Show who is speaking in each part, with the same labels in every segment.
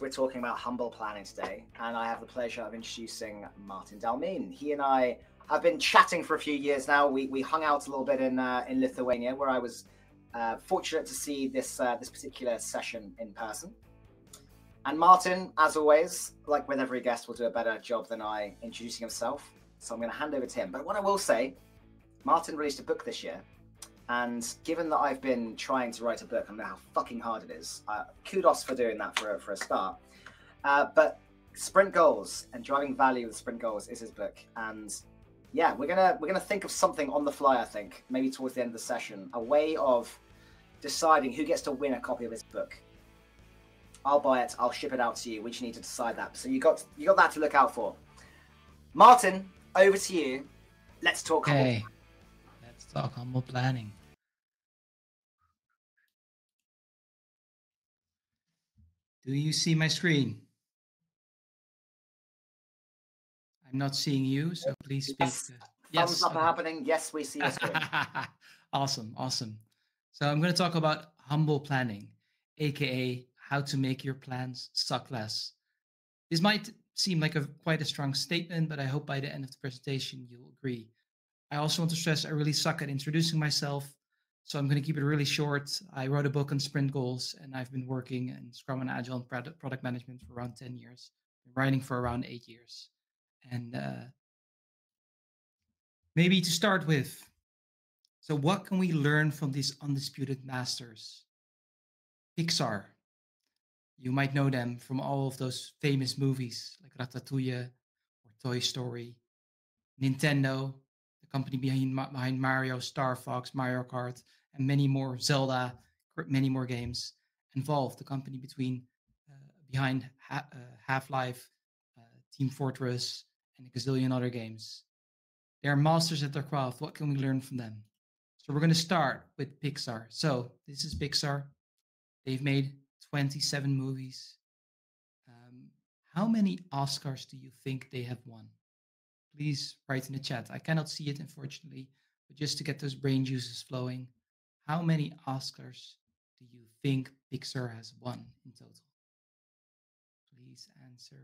Speaker 1: We're talking about humble planning today, and I have the pleasure of introducing Maarten Dalmijn. He and I have been chatting for a few years now. We hung out a little bit in Lithuania, where I was fortunate to see this particular session in person. And Maarten, as always, like with every guest, will do a better job than I introducing himself. So I'm going to hand over to him. But what I will say, Maarten released a book this year. And given that I've been trying to write a book, I know how fucking hard it is. Kudos for doing that for a start. But Sprint Goals and Driving Value with Sprint Goals is his book. And yeah, we're gonna think of something on the fly, I think, maybe towards the end of the session, a way of deciding who gets to win a copy of his book. I'll buy it, I'll ship it out to you. We just need to decide that. So you got that to look out for. Maarten, over to you. Let's talk.
Speaker 2: Okay. Let's talk humble planning. Do you see my screen? I'm not seeing you, so please speak.
Speaker 1: Yes. Thumbs up are happening. Yes, we see your screen.
Speaker 2: Awesome. So I'm going to talk about humble planning, aka how to make your plans suck less. This might seem like quite a strong statement, but I hope by the end of the presentation you'll agree. I also want to stress I really suck at introducing myself, so I'm going to keep it really short. I wrote a book on sprint goals, and I've been working in Scrum and Agile and product management for around 10 years, writing for around 8 years. And maybe to start with, so what can we learn from these undisputed masters? Pixar. You might know them from all of those famous movies like Ratatouille or Toy Story. Nintendo, the company behind Mario, Star Fox, Mario Kart, and many more, Zelda, many more games. Involved, the company behind Half-Life, Team Fortress, and a gazillion other games. They are masters at their craft. What can we learn from them? So we're going to start with Pixar. So this is Pixar. They've made 27 movies. How many Oscars do you think they have won? Please write in the chat. I cannot see it, unfortunately, but just to get those brain juices flowing, how many Oscars do you think Pixar has won in total? Please answer.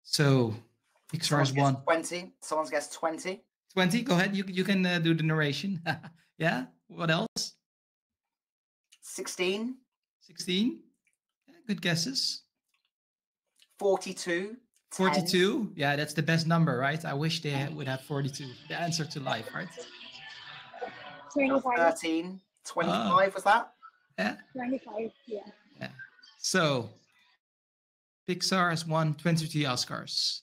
Speaker 2: So Pixar has won
Speaker 1: 20. Someone's guessed 20.
Speaker 2: 20. Go ahead. You can do the narration. Yeah. What else?
Speaker 1: 16.
Speaker 2: 16. Yeah, good guesses.
Speaker 1: 42.
Speaker 2: 42. 10. Yeah, that's the best number, right? I wish they would have 42. The answer to life, right?
Speaker 1: 13. 25 was that?
Speaker 2: Yeah.
Speaker 3: 25. Yeah.
Speaker 2: So Pixar has won 23 Oscars.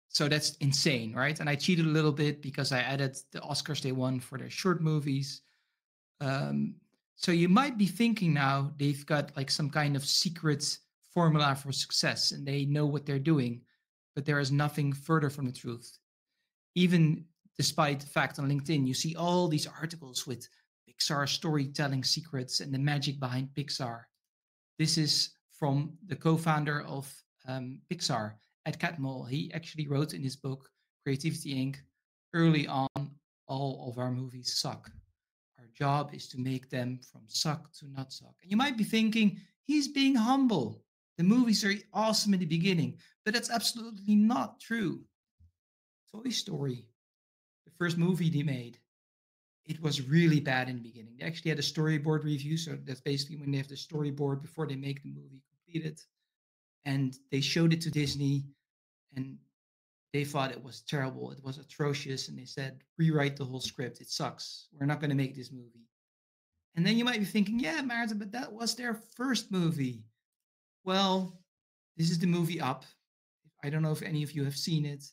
Speaker 2: So that's insane, right? And I cheated a little bit because I added the Oscars they won for their short movies. So you might be thinking now they've got like some kind of secret formula for success and they know what they're doing, but there is nothing further from the truth. Even despite the fact on LinkedIn, you see all these articles with Pixar storytelling secrets and the magic behind Pixar. This is from the co-founder of Pixar, Ed Catmull. He actually wrote in his book, Creativity Inc., early on, all of our movies suck. Our job is to make them from suck to not suck. And you might be thinking, he's being humble. The movies are awesome in the beginning, but that's absolutely not true. Toy Story, the first movie they made, it was really bad in the beginning. They actually had a storyboard review, so that's basically when they have the storyboard before they make the movie completed. And they showed it to Disney, and they thought it was terrible. It was atrocious, and they said, rewrite the whole script. It sucks. We're not going to make this movie. And then you might be thinking, yeah, Maarten, but that was their first movie. Well, this is the movie Up. I don't know if any of you have seen it,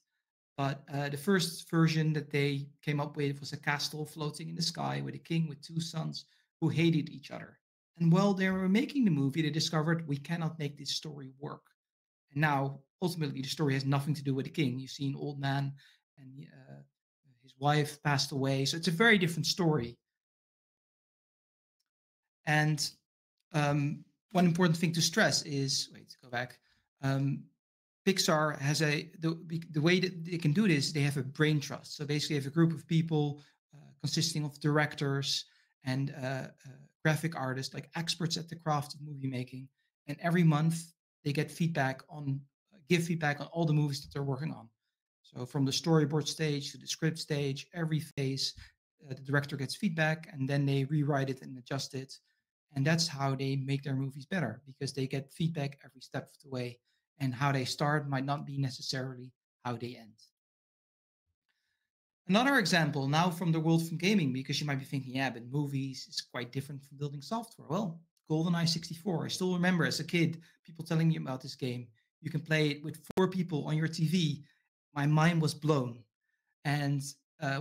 Speaker 2: but the first version that they came up with was a castle floating in the sky with a king with two sons who hated each other. And while they were making the movie, they discovered we cannot make this story work. And now, ultimately, the story has nothing to do with the king. You see an old man and his wife passed away. So it's a very different story. And one important thing to stress is, go back. Pixar has the way that they can do this, they have a brain trust. So basically, they have a group of people consisting of directors and graphic artists, like experts at the craft of movie making. And every month they get feedback on, give feedback on all the movies that they're working on. So from the storyboard stage to the script stage, every phase, the director gets feedback and then they rewrite it and adjust it. And that's how they make their movies better, because they get feedback every step of the way. And how they start might not be necessarily how they end. Another example now from the world from gaming, because you might be thinking, yeah, but movies is quite different from building software. Well, GoldenEye 64. I still remember as a kid, people telling me about this game. You can play it with 4 people on your TV. My mind was blown. And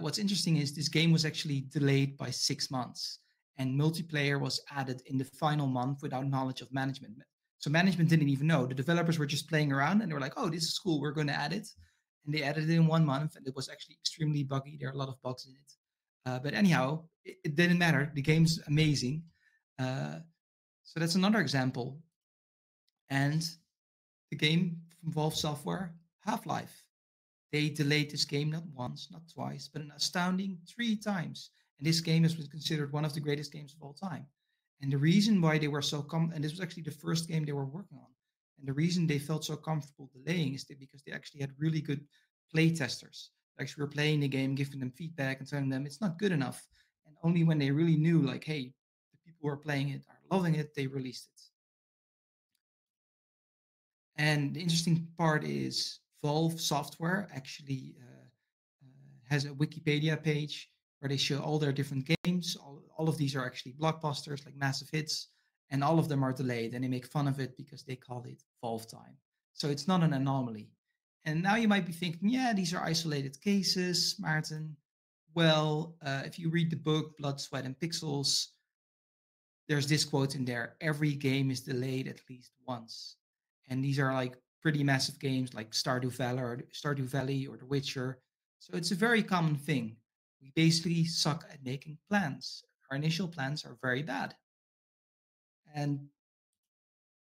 Speaker 2: what's interesting is this game was actually delayed by 6 months, and multiplayer was added in the final month without knowledge of management. So management didn't even know. The developers were just playing around and they were like, oh, this is cool. We're going to add it. And they added it in 1 month, and it was actually extremely buggy. There are a lot of bugs in it. But anyhow, it didn't matter. The game's amazing. So that's another example. And the game from Valve Software, Half-Life. They delayed this game not once, not twice, but an astounding 3 times. And this game has been considered one of the greatest games of all time. And the reason why they were so and this was actually the first game they were working on. And the reason they felt so comfortable delaying is because they actually had really good play testers. They actually were playing the game, giving them feedback and telling them it's not good enough. And only when they really knew, like, hey, the people who are playing it are loving it, they released it. And the interesting part is Valve Software actually has a Wikipedia page where they show all their different games. All of these are actually blockbusters, like massive hits, and all of them are delayed. And they make fun of it because they call it Valve time. So it's not an anomaly. And now you might be thinking, yeah, these are isolated cases, Maarten. Well, if you read the book Blood, Sweat, and Pixels, there's this quote in there: every game is delayed at least once. And these are like pretty massive games like Stardew Valley or The Witcher. So it's a very common thing. We basically suck at making plans. Our initial plans are very bad. And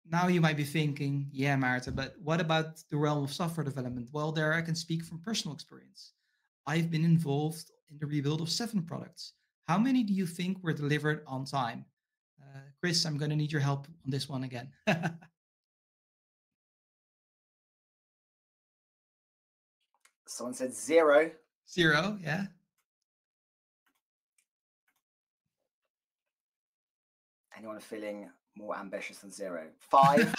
Speaker 2: now you might be thinking, yeah, Maarten, but what about the realm of software development? Well, there I can speak from personal experience. I've been involved in the rebuild of 7 products. How many do you think were delivered on time? Chris, I'm going to need your help on this one again.
Speaker 1: Someone said 0.
Speaker 2: 0, yeah.
Speaker 1: Anyone feeling more ambitious than 0? 5?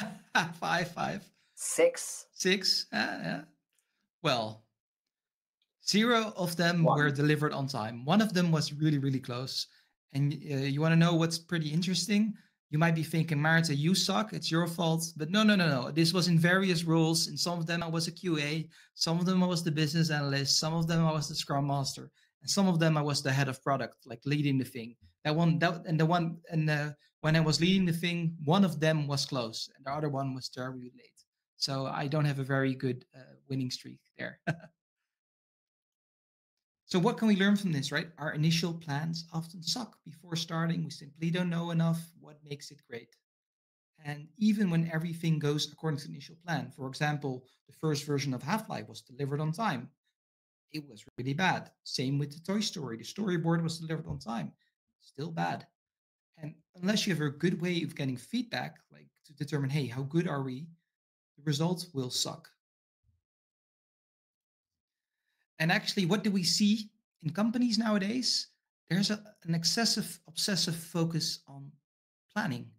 Speaker 2: 5.
Speaker 1: 6?
Speaker 2: 6, yeah. Well, 0 of them
Speaker 1: 1.
Speaker 2: were delivered on time. One of them was really, really close. And you want to know what's pretty interesting? You might be thinking, Maarten, you suck. It's your fault. But no. This was in various roles. In some of them, I was a QA. Some of them, I was the business analyst. Some of them, I was the Scrum Master. And some of them, I was the head of product, like leading the thing. When I was leading the thing, one of them was close, and the other one was terribly late. So I don't have a very good winning streak there. So what can we learn from this, right? Our initial plans often suck. Before starting, we simply don't know enough what makes it great. And even when everything goes according to the initial plan, for example, the first version of Half-Life was delivered on time. It was really bad. Same with the Toy Story. The storyboard was delivered on time. Still bad. And unless you have a good way of getting feedback, like to determine, hey, how good are we? The results will suck. And actually, what do we see in companies nowadays? There's an excessive, obsessive focus on planning.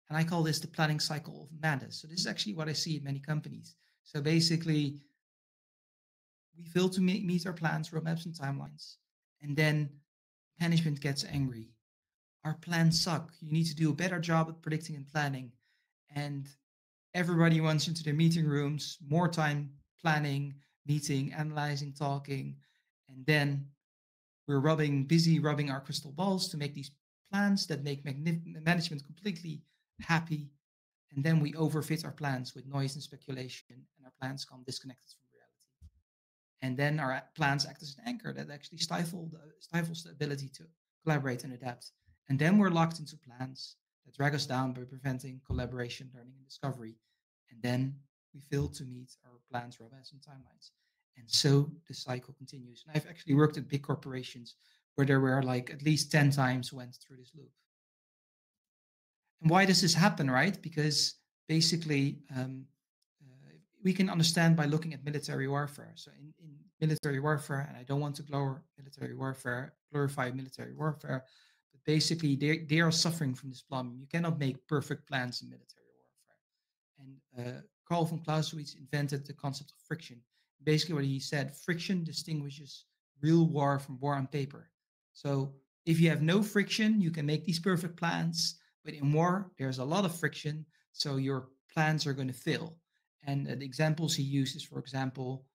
Speaker 2: And I call this the planning cycle of madness. So this is actually what I see in many companies. So basically, we fail to meet our plans, roadmaps, and timelines. And then management gets angry. Our plans suck. You need to do a better job at predicting and planning. And everybody runs into their meeting rooms, more time planning, meeting, analyzing, talking. And then we're busy rubbing our crystal balls to make these plans that make management completely happy. And then we overfit our plans with noise and speculation, and our plans come disconnected from reality. And then our plans act as an anchor that actually stifles the ability to collaborate and adapt. And then we're locked into plans that drag us down by preventing collaboration, learning, and discovery. And then we fail to meet our plans, roadmaps, and timelines. And so the cycle continues. And I've actually worked at big corporations where there were like at least 10 times went through this loop. And why does this happen, right? Because basically, we can understand by looking at military warfare. So in military warfare, and I don't want to glorify military warfare, but basically they are suffering from this problem. You cannot make perfect plans in military warfare. And Carl von Clausewitz invented the concept of friction. Basically, what he said, friction distinguishes real war from war on paper. So if you have no friction, you can make these perfect plans. But in war, there's a lot of friction, so your plans are going to fail. And the examples he uses, for example,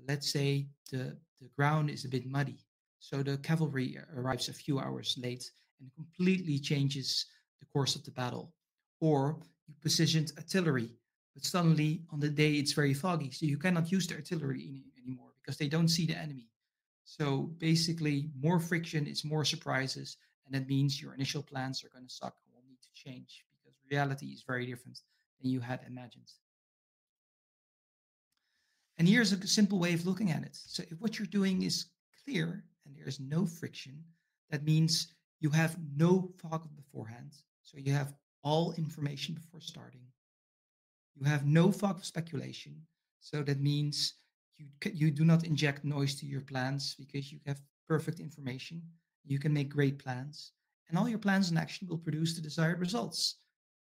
Speaker 2: let's say the ground is a bit muddy. So the cavalry arrives a few hours late and completely changes the course of the battle. Or you positioned artillery, but suddenly on the day it's very foggy, so you cannot use the artillery anymore because they don't see the enemy. So basically, more friction is more surprises, and that means your initial plans are going to suck and will need to change because reality is very different than you had imagined. And here's a simple way of looking at it. So if what you're doing is clear and there is no friction, that means you have no fog beforehand. So you have all information before starting. You have no fog of speculation. So that means you do not inject noise to your plans because you have perfect information. You can make great plans, and all your plans in action will produce the desired results.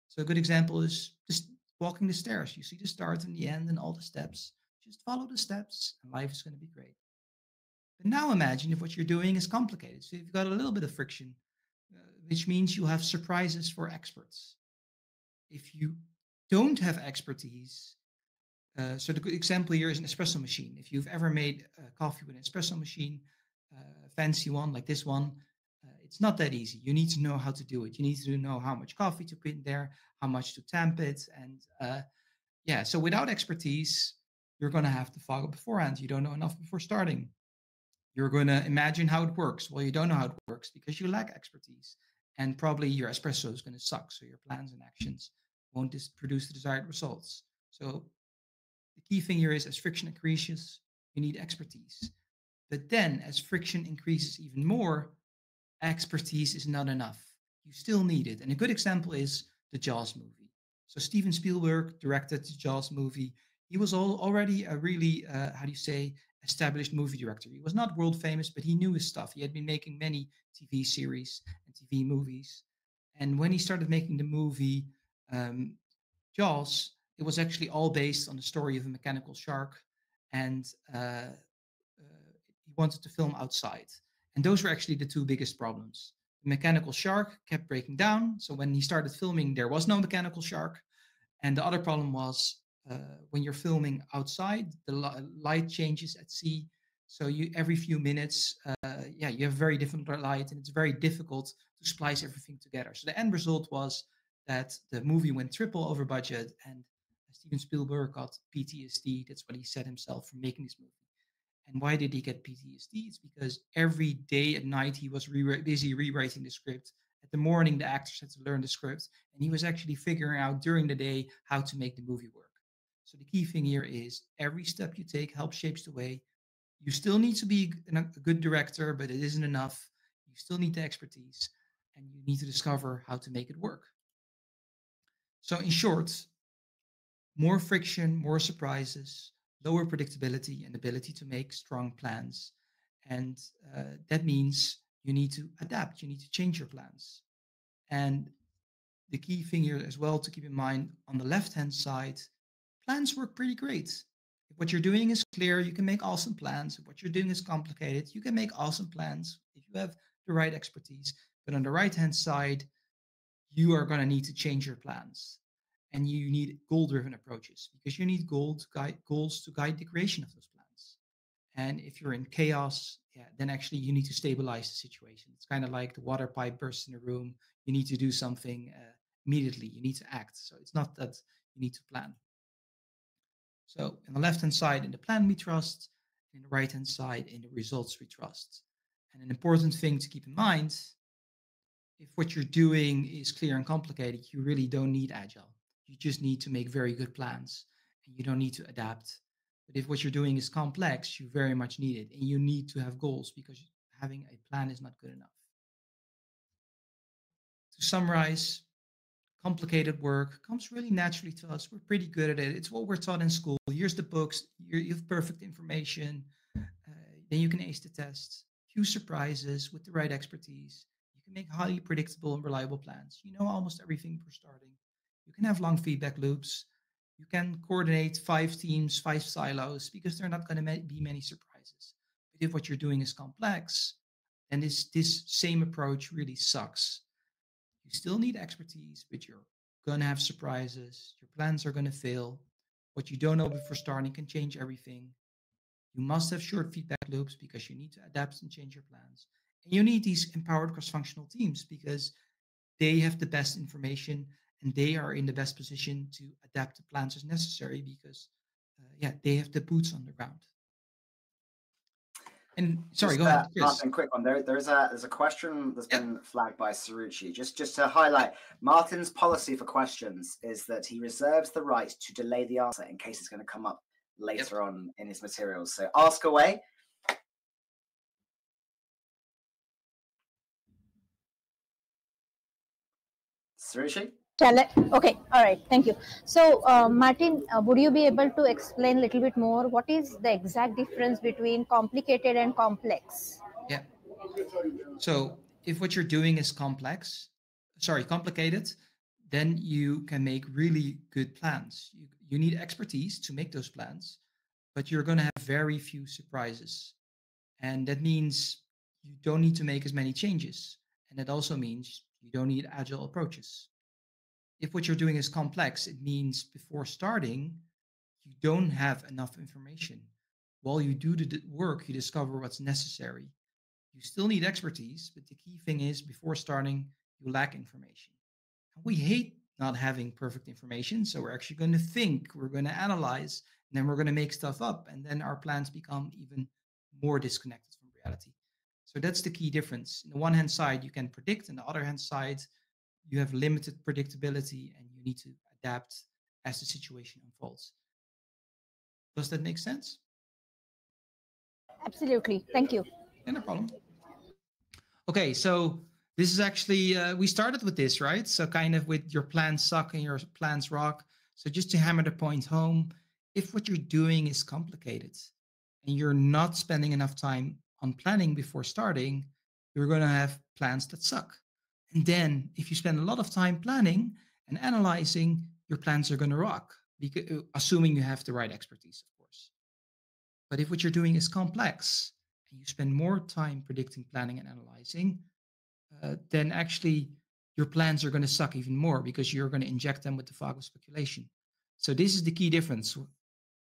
Speaker 2: So a good example is just walking the stairs. You see the start and the end and all the steps. Just follow the steps, and life is going to be great. But now imagine if what you're doing is complicated. So you've got a little bit of friction, which means you have surprises for experts. If you don't have expertise, so the good example here is an espresso machine. If you've ever made coffee with an espresso machine, a fancy one like this one, it's not that easy. You need to know how to do it. You need to know how much coffee to put in there, how much to tamp it, and yeah. So without expertise, you're going to have to fog up beforehand. You don't know enough before starting. You're going to imagine how it works. Well, you don't know how it works because you lack expertise, and probably your espresso is going to suck. So your plans and actions won't produce the desired results. So the key thing here is as friction increases, you need expertise. But then as friction increases even more, expertise is not enough. You still need it. And a good example is the Jaws movie. So Steven Spielberg directed the Jaws movie. He was already a really, how do you say, established movie director. He was not world famous, but he knew his stuff. He had been making many TV series and TV movies. And when he started making the movie Jaws, it was actually all based on the story of a mechanical shark, and he wanted to film outside. And those were actually the two biggest problems. The mechanical shark kept breaking down, so when he started filming, there was no mechanical shark. And the other problem was when you're filming outside, the light changes at sea. So you every few minutes, you have very different light, and it's very difficult to splice everything together. So the end result was that the movie went triple over budget, and Steven Spielberg got PTSD. That's what he said himself from making this movie. And why did he get PTSD? It's because every day at night he was busy rewriting the script. At the morning, the actors had to learn the script, and he was actually figuring out during the day how to make the movie work. So the key thing here is every step you take helps shapes the way. You still need to be a good director, but it isn't enough. You still need the expertise, and you need to discover how to make it work. So in short, more friction, more surprises, lower predictability, and ability to make strong plans. And that means you need to adapt, you need to change your plans. And the key thing here as well to keep in mind on the left-hand side, plans work pretty great. If what you're doing is clear, you can make awesome plans. If what you're doing is complicated, you can make awesome plans if you have the right expertise. But on the right-hand side, you are going to need to change your plans. And you need goal-driven approaches because you need goals to guide the creation of those plans. And if you're in chaos, then actually you need to stabilize the situation. It's kind of like the water pipe bursts in a room. You need to do something immediately. You need to act. So it's not that you need to plan. So on the left-hand side, in the plan we trust. In the right-hand side, in the results we trust. And an important thing to keep in mind, if what you're doing is clear and complicated, you really don't need Agile. You just need to make very good plans, and you don't need to adapt. But if what you're doing is complex, you very much need it, and you need to have goals because having a plan is not good enough. To summarize, complicated work comes really naturally to us. We're pretty good at it. It's what we're taught in school. Here's the books. You have perfect information. Then you can ace the tests. Few surprises with the right expertise. You can make highly predictable and reliable plans. You know almost everything before starting. You can have long feedback loops. You can coordinate 5 teams, 5 silos, because there are not going to be many surprises. But if what you're doing is complex, then this same approach really sucks. You still need expertise, but you're going to have surprises. Your plans are going to fail. What you don't know before starting can change everything. You must have short feedback loops because you need to adapt and change your plans. And you need these empowered cross-functional teams because they have the best information and they are in the best position to adapt the plans as necessary because, they have the boots on the ground. And sorry, go ahead, Chris.
Speaker 1: Maarten, quick one. There's a question that's been flagged by Sarucci. Just to highlight, Maarten's policy for questions is that he reserves the right to delay the answer in case it's going to come up later on in his materials. So ask away. Sarucci?
Speaker 3: Okay, all right, thank you. So, Maarten, would you be able to explain a little bit more what is the exact difference between complicated and complex?
Speaker 2: Yeah. So if what you're doing is complicated, then you can make really good plans. You need expertise to make those plans, but you're going to have very few surprises. And that means you don't need to make as many changes. And that also means you don't need agile approaches. If what you're doing is complex, it means before starting, you don't have enough information. While you do the work, you discover what's necessary. You still need expertise, but the key thing is before starting, you lack information. We hate not having perfect information, so we're actually going to think, we're going to analyze, and then we're going to make stuff up, and then our plans become even more disconnected from reality. So that's the key difference. On the one hand side, you can predict, on the other hand side, you have limited predictability and you need to adapt as the situation unfolds. Does that make sense?
Speaker 3: Absolutely. Thank you.
Speaker 2: Yeah, no problem. Okay, so this is actually, we started with this, right? So kind of with your plans suck and your plans rock. So just to hammer the point home, if what you're doing is complicated and you're not spending enough time on planning before starting, you're going to have plans that suck. And then if you spend a lot of time planning and analyzing, your plans are going to rock, because, assuming you have the right expertise, of course. But if what you're doing is complex and you spend more time predicting, planning, and analyzing, then actually your plans are going to suck even more because you're going to inject them with the fog of speculation. So this is the key difference.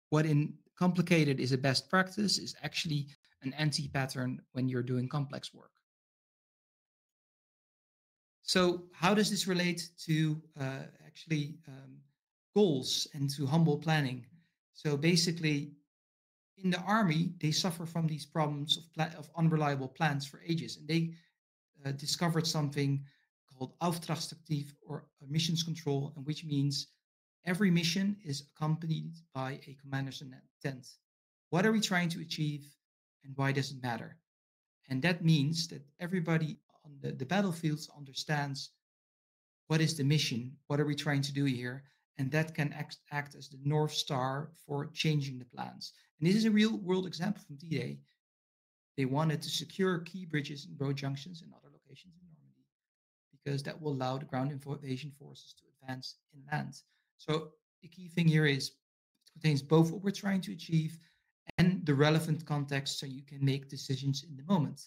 Speaker 2: What in complicated is a best practice is actually an anti-pattern when you're doing complex work. So how does this relate to goals and to humble planning? So basically, in the army, they suffer from these problems of unreliable plans for ages, and they discovered something called Auftragstaktiv or missions control, and which means every mission is accompanied by a commander's intent. What are we trying to achieve, and why does it matter? And that means that everybody on the battlefields understands what is the mission, what are we trying to do here, and that can act as the North Star for changing the plans. And this is a real world example from D-Day. They wanted to secure key bridges and road junctions in other locations in Normandy because that will allow the ground invasion forces to advance inland. So the key thing here is it contains both what we're trying to achieve and the relevant context so you can make decisions in the moment.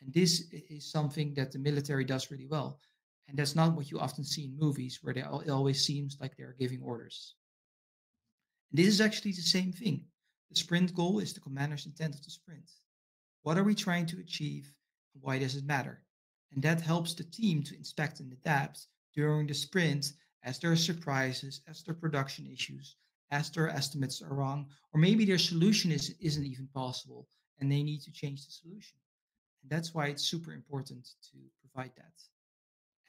Speaker 2: And this is something that the military does really well. And that's not what you often see in movies where it always seems like they're giving orders. And this is actually the same thing. The sprint goal is the commander's intent of the sprint. What are we trying to achieve? And why does it matter? And that helps the team to inspect and adapt during the sprint as there are surprises, as there are production issues, as their estimates are wrong, or maybe their solution isn't even possible and they need to change the solution. And that's why it's super important to provide that.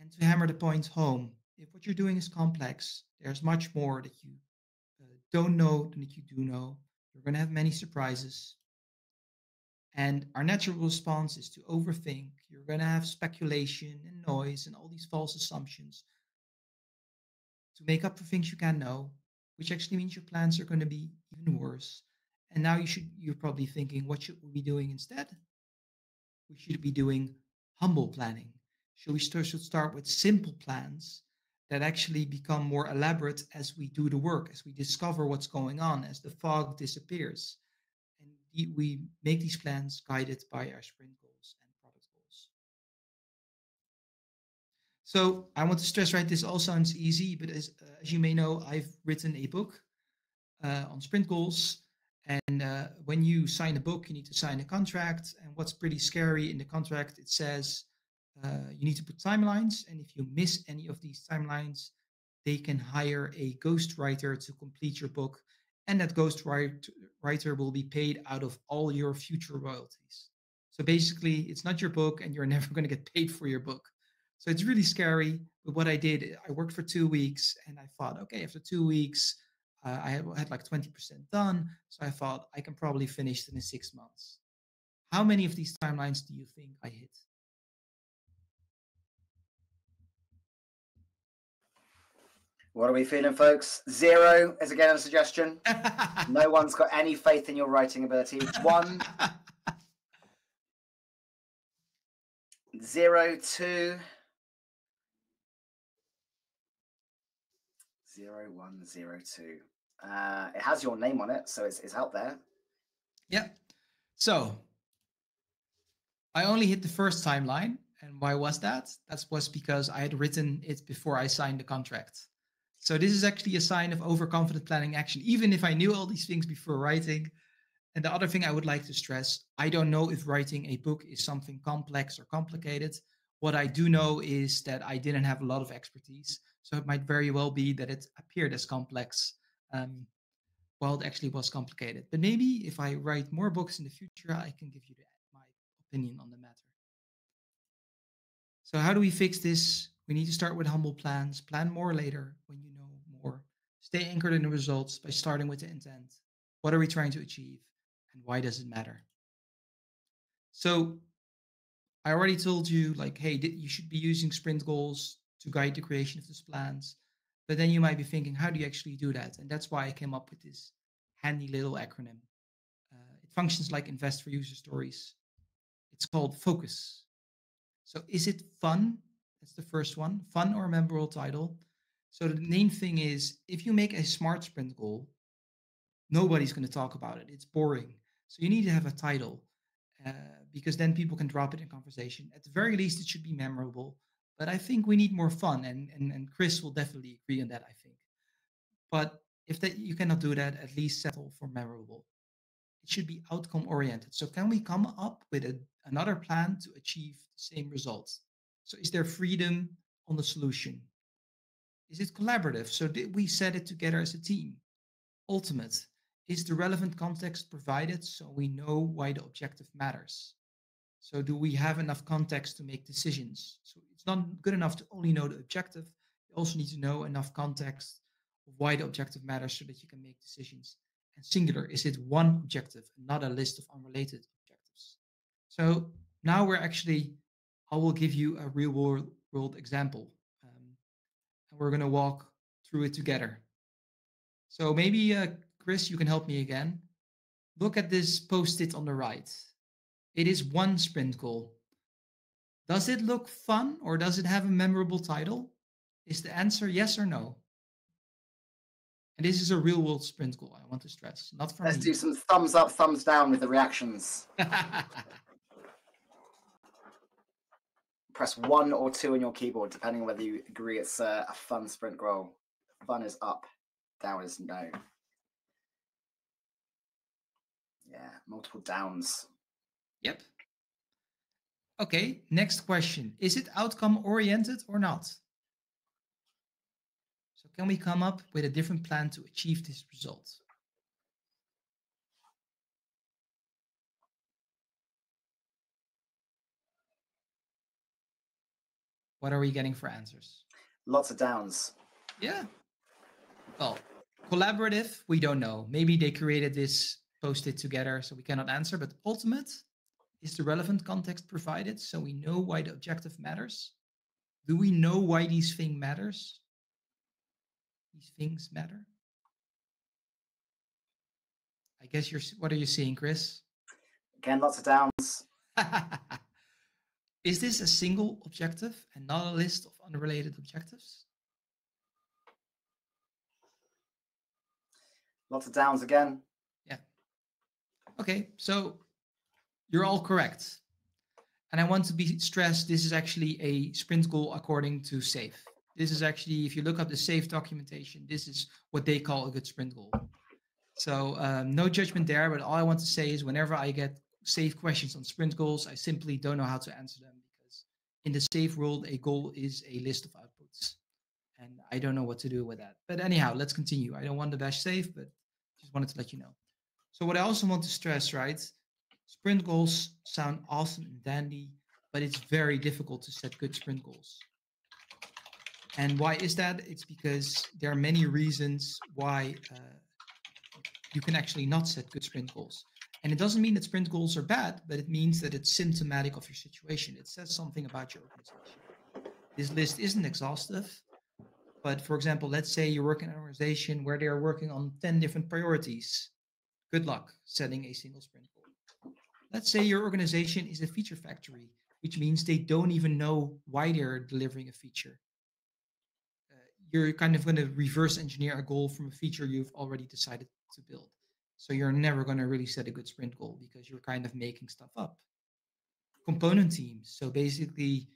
Speaker 2: And to hammer the point home, if what you're doing is complex, there's much more that you don't know than that you do know. You're going to have many surprises. And our natural response is to overthink. You're going to have speculation and noise and all these false assumptions. to make up for things you can't know, which actually means your plans are going to be even worse. And now you're probably thinking, what should we be doing instead? We should be doing humble planning. Should start with simple plans that actually become more elaborate as we do the work, as we discover what's going on, as the fog disappears. And we make these plans guided by our sprint goals and product goals. So I want to stress, right, this all sounds easy, but as you may know, I've written a book on sprint goals. And when you sign a book, you need to sign a contract. And what's pretty scary in the contract, it says you need to put timelines. And if you miss any of these timelines, they can hire a ghostwriter to complete your book. And that ghostwriter will be paid out of all your future royalties. So basically, it's not your book and you're never going to get paid for your book. So it's really scary. But what I did, I worked for 2 weeks and I thought, okay, after 2 weeks, I had like 20% done. So I thought I can probably finish it in 6 months. How many of these timelines do you think I hit?
Speaker 1: What are we feeling, folks? 0 is again a suggestion. No one's got any faith in your writing ability. 1, 0, 2, 0, 1, 0, 2. It has your name on it, so it's out there.
Speaker 2: Yeah. So I only hit the first timeline. And why was that? That was because I had written it before I signed the contract. So this is actually a sign of overconfident planning action, even if I knew all these things before writing. And the other thing I would like to stress, I don't know if writing a book is something complex or complicated. What I do know is that I didn't have a lot of expertise. So it might very well be that it appeared as complex, while it actually was complicated. But maybe if I write more books in the future, I can give you my opinion on the matter. So how do we fix this? We need to start with humble plans. Plan more later when you know more. Stay anchored in the results by starting with the intent. What are we trying to achieve? And why does it matter? So I already told you, like, hey, you should be using sprint goals to guide the creation of these plans. But then you might be thinking, how do you actually do that? And that's why I came up with this handy little acronym. It functions like invest for user stories. It's called focus. So is it fun? That's the first one. Fun or memorable title. So the main thing is, if you make a smart sprint goal, nobody's going to talk about it. It's boring. So you need to have a title because then people can drop it in conversation. At the very least, it should be memorable. But I think we need more fun. And Chris will definitely agree on that, I think. But if you cannot do that, at least settle for memorable. It should be outcome oriented. So can we come up with another plan to achieve the same results? So is there freedom on the solution? Is it collaborative? So did we set it together as a team? Ultimate. Is the relevant context provided so we know why the objective matters? So do we have enough context to make decisions? So it's not good enough to only know the objective. You also need to know enough context of why the objective matters so that you can make decisions. And singular, is it one objective and not a list of unrelated objectives? So now I will give you a real world example. And we're going to walk through it together. So maybe, Chris, you can help me again. Look at this post-it on the right. It is one sprint goal. Does it look fun or does it have a memorable title? Is the answer yes or no? And this is a real world sprint goal, I want to stress, not for
Speaker 1: Let's
Speaker 2: me.
Speaker 1: do some thumbs up, thumbs down with the reactions. Press 1 or 2 on your keyboard, depending on whether you agree it's a fun sprint goal. Fun is up, down is no. Yeah, multiple downs.
Speaker 2: Yep. Okay, next question. Is it outcome oriented or not? So can we come up with a different plan to achieve this result? What are we getting for answers?
Speaker 1: Lots of downs.
Speaker 2: Yeah. Well, collaborative, we don't know. Maybe they created this post-it together, so we cannot answer. But ultimate, is the relevant context provided so we know why the objective matters? Do we know why these things matters? these things matter? I guess what are you seeing, Chris?
Speaker 1: Again, lots of downs.
Speaker 2: Is this a single objective and not a list of unrelated objectives?
Speaker 1: Lots of downs again.
Speaker 2: Yeah. Okay, so you're all correct. And I want to be stressed, this is actually a sprint goal according to SAFe. This is actually, if you look up the SAFe documentation, this is what they call a good sprint goal. So no judgment there, but all I want to say is whenever I get SAFe questions on sprint goals, I simply don't know how to answer them because in the SAFe world, a goal is a list of outputs. And I don't know what to do with that. But anyhow, let's continue. I don't want to bash SAFe, but just wanted to let you know. So what I also want to stress, right? Sprint goals sound awesome and dandy, but it's very difficult to set good sprint goals. And why is that? It's because there are many reasons why you can actually not set good sprint goals. And it doesn't mean that sprint goals are bad, but it means that it's symptomatic of your situation. It says something about your organization. This list isn't exhaustive, but for example, let's say you work in an organization where they are working on 10 different priorities. Good luck setting a single sprint goal. Let's say your organization is a feature factory, which means they don't even know why they're delivering a feature. You're kind of going to reverse engineer a goal from a feature you've already decided to build. So you're never going to really set a good sprint goal because you're kind of making stuff up. Component teams. So basically,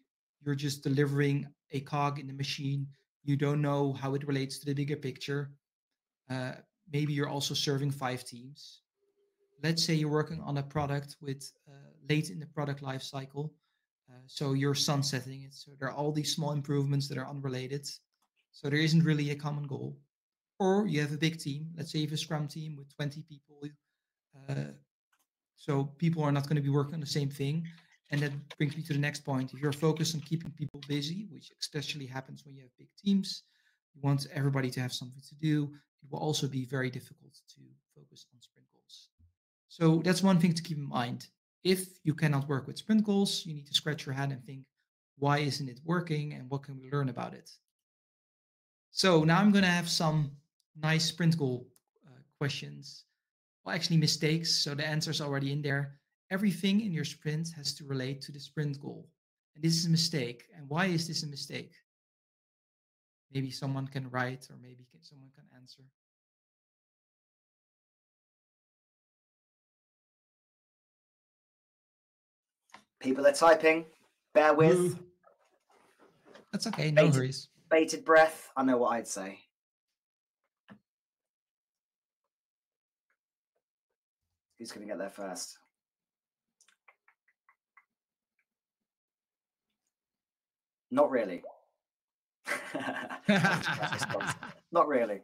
Speaker 2: you're just delivering a cog in the machine. You don't know how it relates to the bigger picture. Maybe you're also serving 5 teams. Let's say you're working on a product with late in the product life cycle. So you're sunsetting it. So there are all these small improvements that are unrelated. So there isn't really a common goal. Or you have a big team. Let's say you have a Scrum team with 20 people. So people are not going to be working on the same thing. And that brings me to the next point. If you're focused on keeping people busy, which especially happens when you have big teams, you want everybody to have something to do. It will also be very difficult to focus on sprint goals. So that's one thing to keep in mind. If you cannot work with sprint goals, you need to scratch your head and think, why isn't it working and what can we learn about it? So now I'm going to have some nice sprint goal questions. Well, actually mistakes. So the answer is already in there. Everything in your sprint has to relate to the sprint goal. And this is a mistake. And why is this a mistake? Maybe someone can write or maybe someone can answer.
Speaker 1: People are typing. Bear with.
Speaker 2: That's okay. No worries.
Speaker 1: Bated breath. I know what I'd say. Who's going to get there first? Not really. Not really.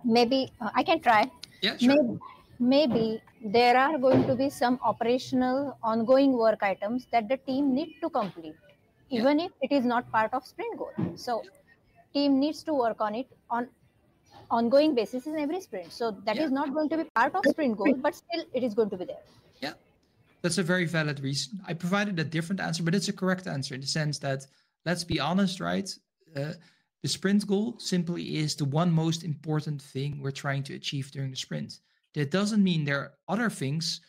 Speaker 3: Maybe I can try.
Speaker 2: Yeah, sure.
Speaker 3: Maybe there are going to be some operational ongoing work items that the team need to complete, even if it is not part of sprint goal. So team needs to work on it on ongoing basis in every sprint. So that is not going to be part of sprint goal, but still it is going to be there.
Speaker 2: Yeah, that's a very valid reason. I provided a different answer, but it's a correct answer in the sense that, let's be honest, right? The sprint goal simply is the one most important thing we're trying to achieve during the sprint. That doesn't mean there are other things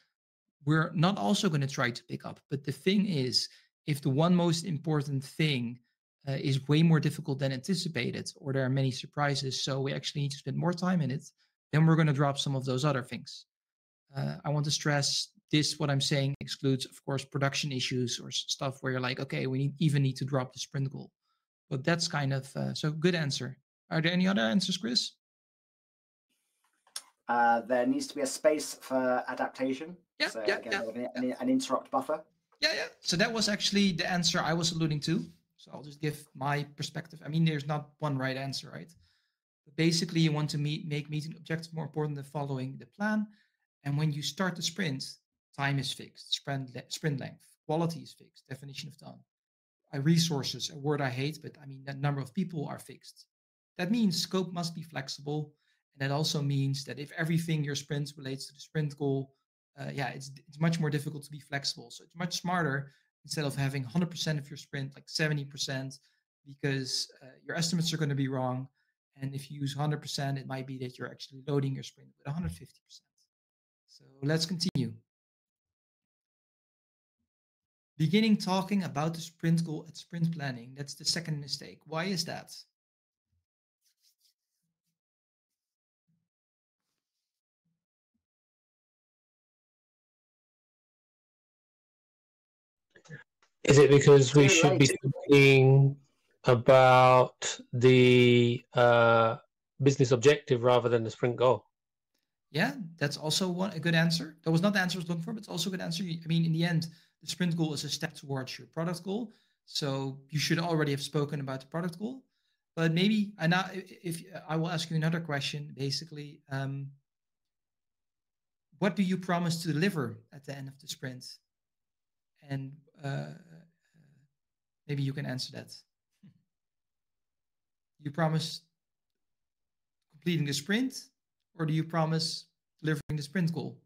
Speaker 2: we're not also going to try to pick up. But the thing is, if the one most important thing is way more difficult than anticipated, or there are many surprises, so we actually need to spend more time in it, then we're going to drop some of those other things. I want to stress this, what I'm saying excludes, of course, production issues or stuff where you're like, okay, we even need to drop the sprint goal. But that's kind of, so good answer. Are there any other answers, Chris?
Speaker 1: There needs to be a space for adaptation. So an interrupt buffer.
Speaker 2: Yeah. So that was actually the answer I was alluding to. So I'll just give my perspective. I mean, there's not one right answer, right? But basically, you want to make meeting objectives more important than following the plan. And when you start the sprint, time is fixed, sprint length, quality is fixed, definition of done. Resources, a word I hate, but I mean, the number of people are fixed. That means scope must be flexible. And that also means that if everything your sprint relates to the sprint goal, it's much more difficult to be flexible. So it's much smarter, instead of having 100% of your sprint, like 70%, because your estimates are going to be wrong. And if you use 100%, it might be that you're actually loading your sprint with 150%. So let's continue. Beginning talking about the sprint goal at sprint planning. That's the second mistake. Why is that?
Speaker 4: Is it because we should be thinking about the business objective rather than the sprint goal?
Speaker 2: Yeah, that's also a good answer. That was not the answer I was looking for, but it's also a good answer. I mean, in the end, the sprint goal is a step towards your product goal. So you should already have spoken about the product goal. But maybe, and now if I will ask you another question, basically, what do you promise to deliver at the end of the sprint? And maybe you can answer that. You promise completing the sprint, or do you promise delivering the sprint goal?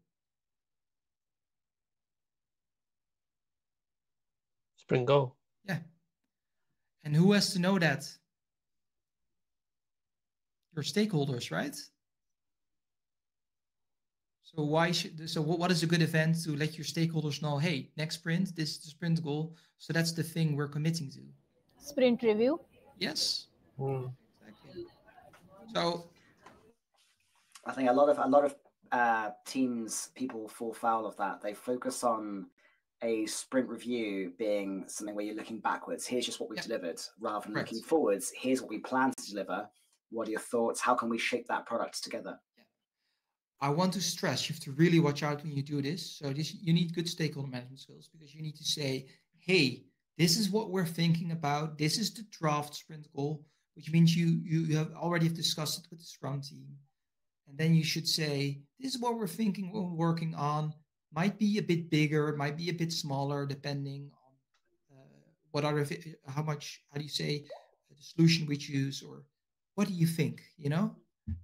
Speaker 4: Sprint goal.
Speaker 2: Yeah. And who has to know that? Your stakeholders, right? So what is a good event to let your stakeholders know, hey, next sprint, this is the sprint goal. So that's the thing we're committing to.
Speaker 3: Sprint review.
Speaker 2: Yes. Exactly. So
Speaker 1: I think a lot of teams, people fall foul of that. They focus on a sprint review being something where you're looking backwards. Here's just what we've delivered, rather than looking forwards. Here's what we plan to deliver. What are your thoughts? How can we shape that product together?
Speaker 2: I want to stress, you have to really watch out when you do this. So you need good stakeholder management skills, because you need to say, hey, this is what we're thinking about. This is the draft sprint goal, which means you already have discussed it with the Scrum team. And then you should say, this is what we're thinking, what we're working on. Might be a bit bigger, it might be a bit smaller, depending on how do you say, the solution we choose, or what do you think,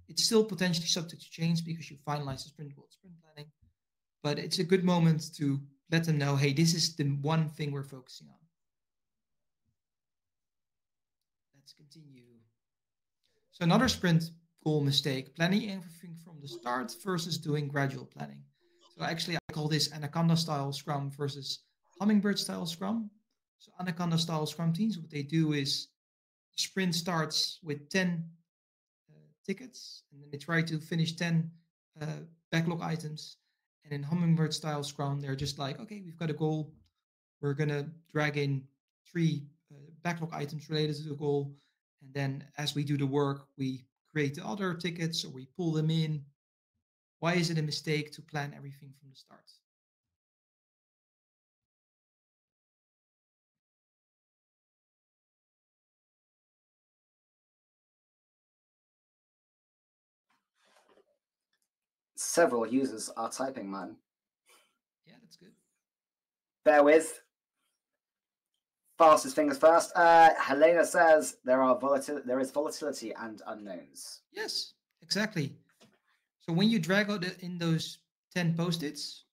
Speaker 2: It's still potentially subject to change because you finalize the sprint goal, sprint planning. But it's a good moment to let them know, hey, this is the one thing we're focusing on. Let's continue. So another sprint goal mistake, planning everything from the start versus doing gradual planning. So actually, I call this Anaconda style Scrum versus Hummingbird style Scrum. So Anaconda style Scrum teams, what they do is sprint starts with 10 tickets, and then they try to finish 10 backlog items. And in Hummingbird style Scrum, they're just like, okay, we've got a goal. We're going to drag in 3 backlog items related to the goal. And then as we do the work, we create the other tickets, or we pull them in. Why is it a mistake to plan everything from the start?
Speaker 1: Several users are typing, man.
Speaker 2: Yeah, that's good.
Speaker 1: Bear with. Fastest fingers first. Helena says there is volatility and unknowns.
Speaker 2: Yes, exactly. So when you drag out in those 10 post-its,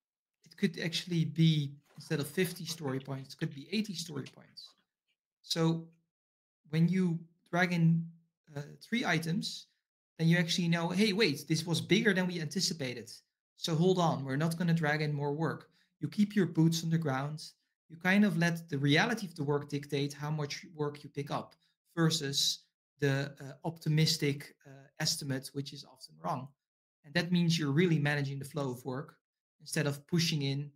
Speaker 2: it could actually be, instead of 50 story points, it could be 80 story points. So when you drag in 3 items, then you actually know, hey, wait, this was bigger than we anticipated. So hold on, we're not going to drag in more work. You keep your boots on the ground. You kind of let the reality of the work dictate how much work you pick up versus the optimistic estimate, which is often wrong. And that means you're really managing the flow of work instead of pushing in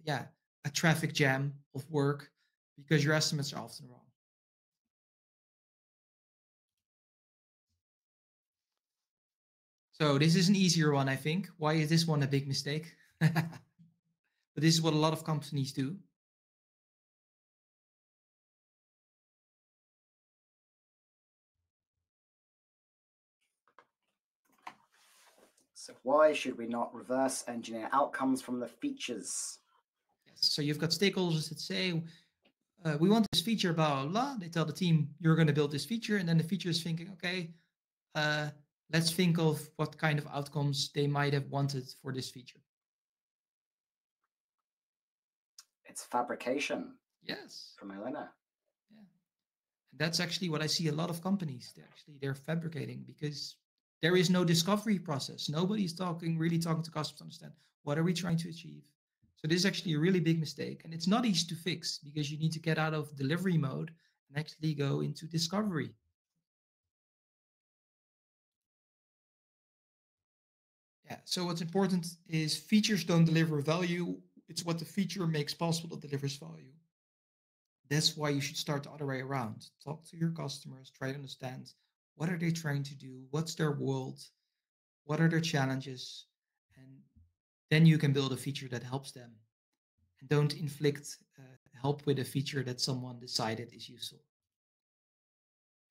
Speaker 2: a traffic jam of work, because your estimates are often wrong. So this is an easier one, I think. Why is this one a big mistake? But this is what a lot of companies do.
Speaker 1: So why should we not reverse engineer outcomes from the features?
Speaker 2: Yes. So you've got stakeholders that say, we want this feature, blah, blah, blah. They tell the team, you're going to build this feature. And then the feature is thinking, okay, let's think of what kind of outcomes they might have wanted for this feature.
Speaker 1: It's fabrication.
Speaker 2: Yes.
Speaker 1: From Helena.
Speaker 2: Yeah. And that's actually what I see a lot of companies. They're fabricating because there is no discovery process. Nobody's really talking to customers to understand what are we trying to achieve. So this is actually a really big mistake, and it's not easy to fix because you need to get out of delivery mode and actually go into discovery. Yeah. So what's important is features don't deliver value. It's what the feature makes possible that delivers value. That's why you should start the other way around. Talk to your customers, try to understand what are they trying to do, what's their world, what are their challenges, and then you can build a feature that helps them. And don't inflict help with a feature that someone decided is useful.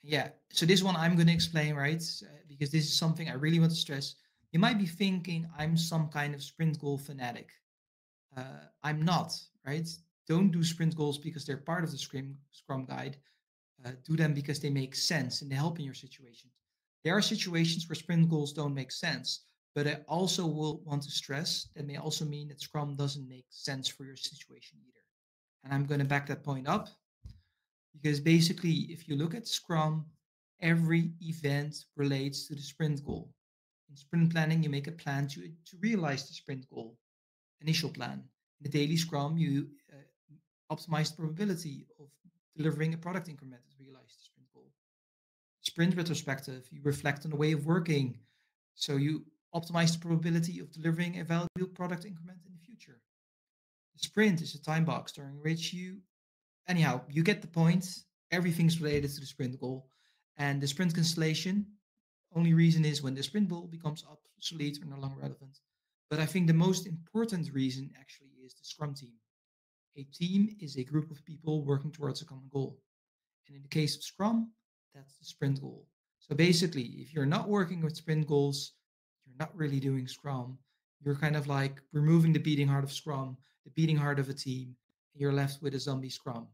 Speaker 2: Yeah, so this one I'm going to explain, right? Because this is something I really want to stress. You might be thinking I'm some kind of sprint goal fanatic. I'm not, right? Don't do sprint goals because they're part of the Scrum guide. Do them because they make sense and they help in your situation. There are situations where sprint goals don't make sense, but I also will want to stress that may also mean that Scrum doesn't make sense for your situation either. And I'm going to back that point up because basically, if you look at Scrum, every event relates to the sprint goal. In sprint planning, you make a plan to realize the sprint goal, initial plan. In the daily Scrum, you optimize the probability of delivering a product increment to realize the sprint goal. Sprint retrospective, you reflect on the way of working. So you optimize the probability of delivering a valuable product increment in the future. The sprint is a time box during which you get the point. Everything's related to the sprint goal. And the sprint cancellation, only reason is when the sprint goal becomes obsolete or no longer relevant. But I think the most important reason actually is the Scrum team. A team is a group of people working towards a common goal. And in the case of Scrum, that's the sprint goal. So basically, if you're not working with sprint goals, you're not really doing Scrum. You're kind of like removing the beating heart of Scrum, the beating heart of a team, and you're left with a zombie Scrum.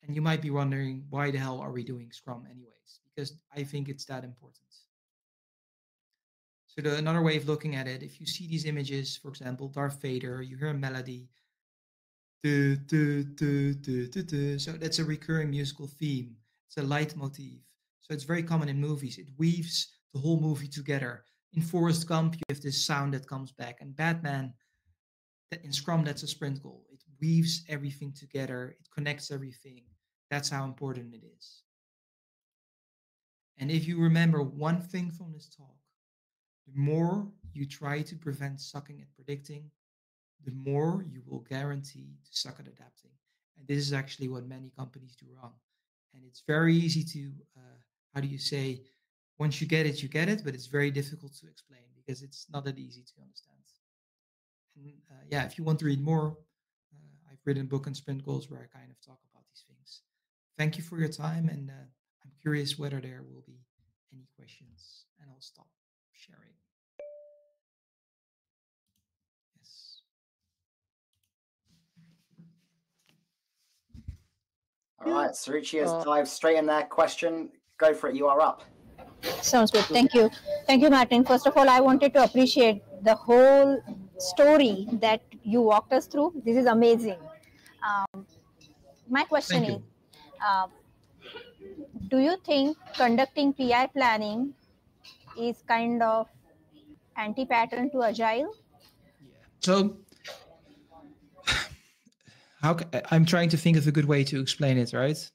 Speaker 2: And you might be wondering, why the hell are we doing Scrum anyways? Because I think it's that important. So another way of looking at it, if you see these images, for example, Darth Vader, you hear a melody, so that's a recurring musical theme. It's a leitmotif. So it's very common in movies. It weaves the whole movie together. In Forrest Gump, you have this sound that comes back. And Batman, in Scrum, that's a sprint goal. It weaves everything together. It connects everything. That's how important it is. And if you remember one thing from this talk, the more you try to prevent sucking at predicting, the more you will guarantee to suck at adapting. And this is actually what many companies do wrong. And it's very easy to, once you get it, but it's very difficult to explain because it's not that easy to understand. And if you want to read more, I've written a book on sprint goals where I kind of talk about these things. Thank you for your time, and I'm curious whether there will be any questions, and I'll stop sharing. Yes.
Speaker 1: All right, Suruchi has dived straight in there. Question, go for it. You are up.
Speaker 3: Sounds good. Thank you. Thank you, Maarten. First of all, I wanted to appreciate the whole story that you walked us through. This is amazing. My question is, do you think conducting PI planning is kind of anti-pattern to Agile?
Speaker 2: Yeah. So I'm trying to think of a good way to explain it, right?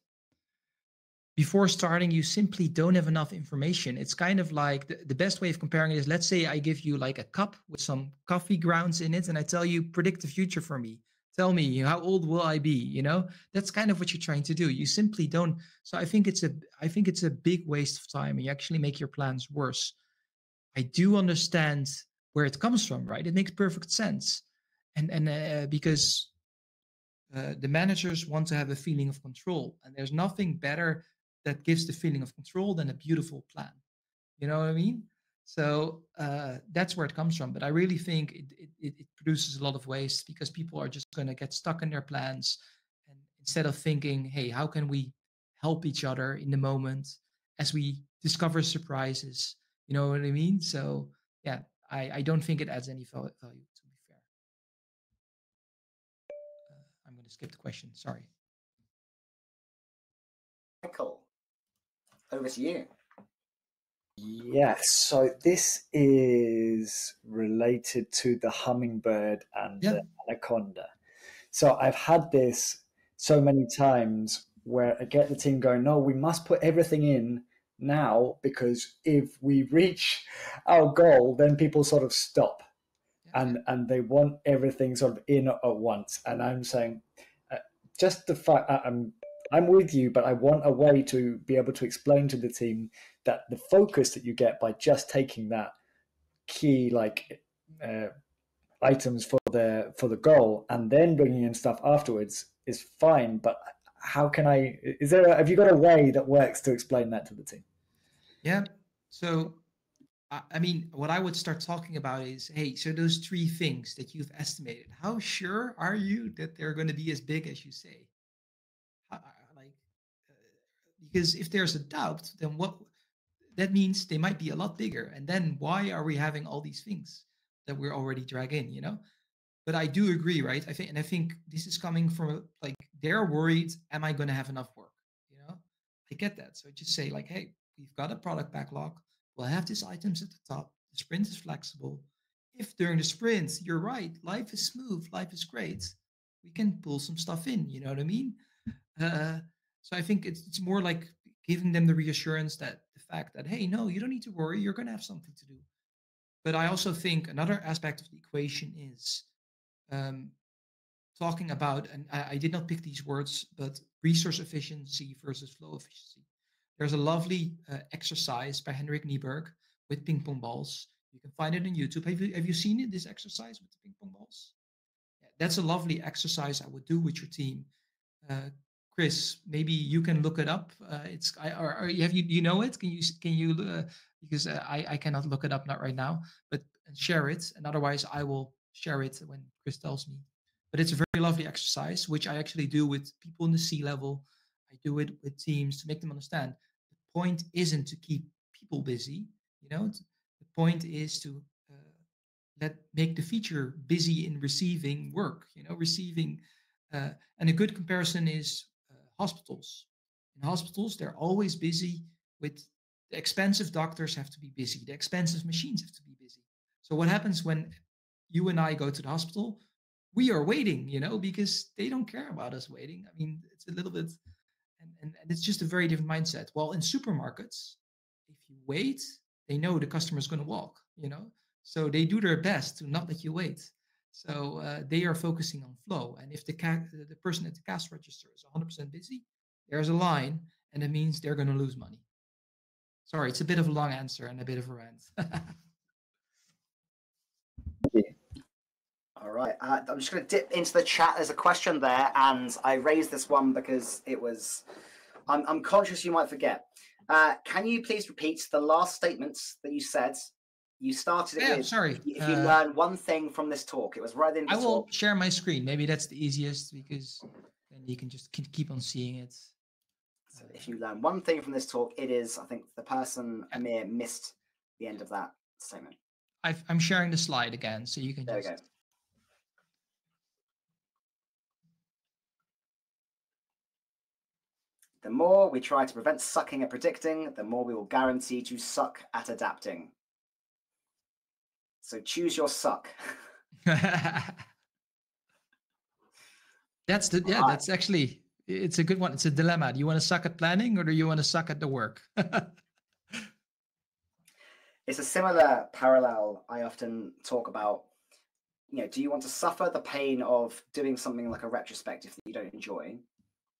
Speaker 2: Before starting, you simply don't have enough information. It's kind of like the best way of comparing it is, let's say I give you like a cup with some coffee grounds in it, and I tell you, predict the future for me. Tell me, how old will I be? That's kind of what you're trying to do. You simply don't. So I think it's a big waste of time, and you actually make your plans worse. I do understand where it comes from, right? It makes perfect sense, and because the managers want to have a feeling of control, and there's nothing better that gives the feeling of control than a beautiful plan. You know what I mean? So that's where it comes from. But I really think it produces a lot of waste because people are just going to get stuck in their plans. And instead of thinking, hey, how can we help each other in the moment as we discover surprises? You know what I mean? So yeah, I don't think it adds any value, to be fair. I'm going to skip the question. Sorry.
Speaker 1: Michael, over to you.
Speaker 5: Yes, so this is related to the hummingbird and the anaconda. So I've had this so many times where I get the team going, no, we must put everything in now, because if we reach our goal, then people sort of stop and they want everything sort of in at once. And I'm saying, just the fact I'm with you, but I want a way to be able to explain to the team that the focus that you get by just taking that key items for the goal and then bringing in stuff afterwards is fine. But how can have you got a way that works to explain that to the team?
Speaker 2: Yeah. So, I mean, what I would start talking about is, hey, so those 3 things that you've estimated, how sure are you that they're going to be as big as you say? Because if there's a doubt, then that means they might be a lot bigger. And then why are we having all these things that we're already dragging in, But I do agree, right? I think this is coming from they're worried, am I going to have enough work? I get that. So just say hey, we've got a product backlog. We'll have these items at the top. The sprint is flexible. If during the sprint, you're right, life is smooth, life is great, we can pull some stuff in. You know what I mean? So I think it's more like giving them the reassurance that the fact that, hey, no, you don't need to worry. You're going to have something to do. But I also think another aspect of the equation is talking about, and I did not pick these words, but resource efficiency versus flow efficiency. There's a lovely exercise by Henrik Nieberg with ping pong balls. You can find it on YouTube. Have you seen it, this exercise with the ping pong balls? Yeah, that's a lovely exercise I would do with your team. Chris, maybe you can look it up. You know it? Can you because I cannot look it up not right now, but share it. And otherwise, I will share it when Chris tells me. But it's a very lovely exercise, which I actually do with people in the C-level. I do it with teams to make them understand. The point isn't to keep people busy. The point is to make the feature busy in receiving work. Receiving. And a good comparison is hospitals. In hospitals, they're always busy with the expensive doctors have to be busy. The expensive machines have to be busy. So what happens when you and I go to the hospital? We are waiting, because they don't care about us waiting. I mean, it's a little bit, and it's just a very different mindset. Well, in supermarkets, if you wait, they know the customer is going to walk, so they do their best to not let you wait. So they are focusing on flow. And if the person at the cash register is 100% busy, there's a line, and it means they're going to lose money. Sorry, it's a bit of a long answer and a bit of a rant.
Speaker 1: All right, I'm just going to dip into the chat. There's a question there, and I raised this one because it was. I'm conscious you might forget. Can you please repeat the last statements that you said? You started it with,
Speaker 2: sorry.
Speaker 1: If you learn one thing from this talk, it was right in the talk.
Speaker 2: I will share my screen. Maybe that's the easiest, because then you can just keep on seeing it.
Speaker 1: So if you learn one thing from this talk, it is, I think the person, Amir, missed the end of that statement.
Speaker 2: I'm sharing the slide again, so you can
Speaker 1: There we go. The more we try to prevent sucking at predicting, the more we will guarantee to suck at adapting. So choose your suck.
Speaker 2: That's actually, it's a good one. It's a dilemma. Do you want to suck at planning, or do you want to suck at the work?
Speaker 1: It's a similar parallel I often talk about. Do you want to suffer the pain of doing something like a retrospective that you don't enjoy?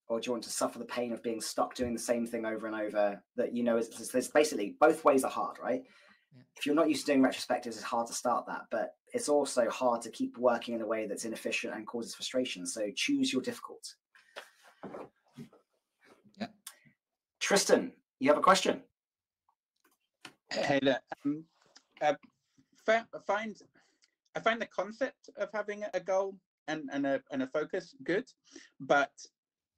Speaker 1: Or do you want to suffer the pain of being stuck doing the same thing over and over that there's basically both ways are hard, right? Yeah. If you're not used to doing retrospectives, it's hard to start that, but it's also hard to keep working in a way that's inefficient and causes frustration. So choose your difficult.
Speaker 2: Yeah.
Speaker 1: Tristan, you have a question?
Speaker 6: Hey there. I find the concept of having a goal and a focus good, but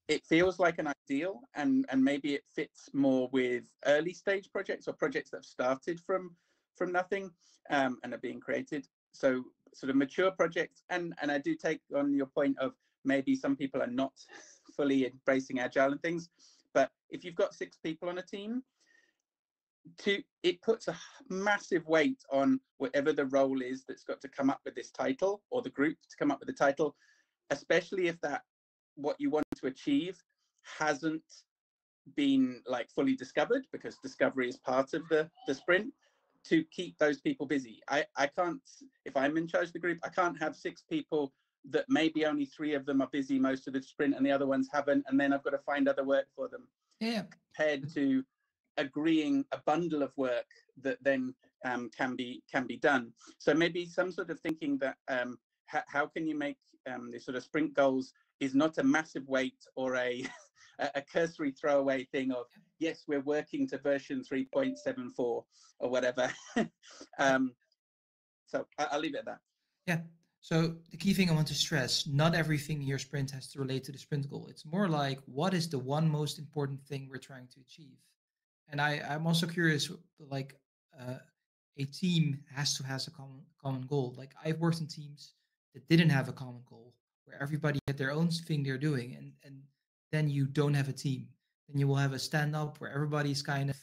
Speaker 6: it feels like an ideal, and maybe it fits more with early stage projects or projects that have started from nothing and are being created. So sort of mature projects, and I do take on your point of maybe some people are not fully embracing Agile and things, But if you've got 6 people on a team, it puts a massive weight on whatever the role is that's got to come up with this title, or the group to come up with the title, especially if that what you want to achieve hasn't been like fully discovered, because discovery is part of the sprint, to keep those people busy. I can't, if I'm in charge of the group, I can't have 6 people that maybe only 3 of them are busy most of the sprint and the other ones haven't, and then I've got to find other work for them.
Speaker 2: Yeah.
Speaker 6: Compared to agreeing a bundle of work that then can be done. So maybe some sort of thinking that how can you make the sort of sprint goals is not a massive weight or a cursory throwaway thing of, yes, we're working to version 3.74 or whatever. So I'll leave it at that.
Speaker 2: Yeah. So the key thing I want to stress, not everything in your sprint has to relate to the sprint goal. It's more like, what is the one most important thing we're trying to achieve? And I'm also curious, like a team has to have a common goal. Like I've worked in teams that didn't have a common goal, where everybody had their own thing they're doing, and then you don't have a team. Then you will have a stand-up where everybody's kind of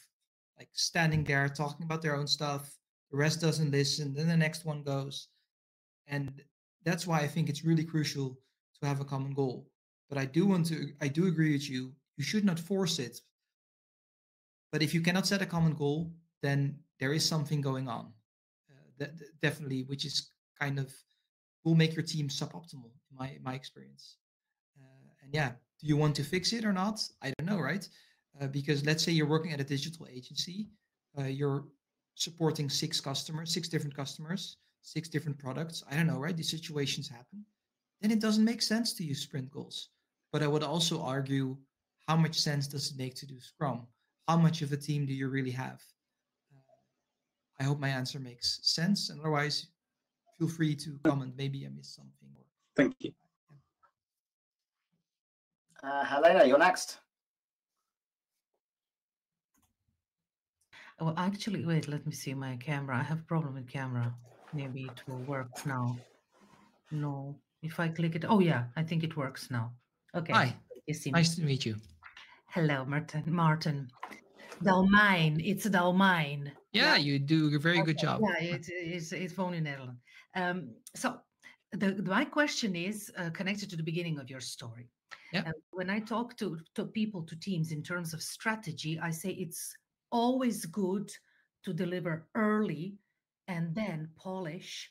Speaker 2: like standing there talking about their own stuff. The rest doesn't listen. Then the next one goes. And that's why I think it's really crucial to have a common goal. But I do agree with you. You should not force it. But if you cannot set a common goal, then there is something going on. Definitely, which is kind of will make your team suboptimal, in my experience. And yeah, do you want to fix it or not? I don't know, right? Because let's say you're working at a digital agency, you're supporting 6 different customers, 6 different products. I don't know, right? These situations happen. Then it doesn't make sense to use sprint goals. But I would also argue, how much sense does it make to do Scrum? How much of a team do you really have? I hope my answer makes sense. And otherwise, feel free to comment. Maybe I missed something.
Speaker 6: Thank you.
Speaker 1: Helena, you're next.
Speaker 7: Well, actually, wait, let me see my camera. I have a problem with camera. Maybe it will work now. No, if I click it. Oh, yeah, I think it works now. Okay.
Speaker 2: Hi,
Speaker 7: you see me.
Speaker 2: Nice to meet you.
Speaker 7: Hello, Maarten. Dalmijn, it's Dalmijn.
Speaker 2: Yeah, you do a very good job.
Speaker 7: Yeah, it's phone in Netherlands. So my question is connected to the beginning of your story.
Speaker 2: Yeah.
Speaker 7: When I talk to people, to teams in terms of strategy, I say it's always good to deliver early and then polish,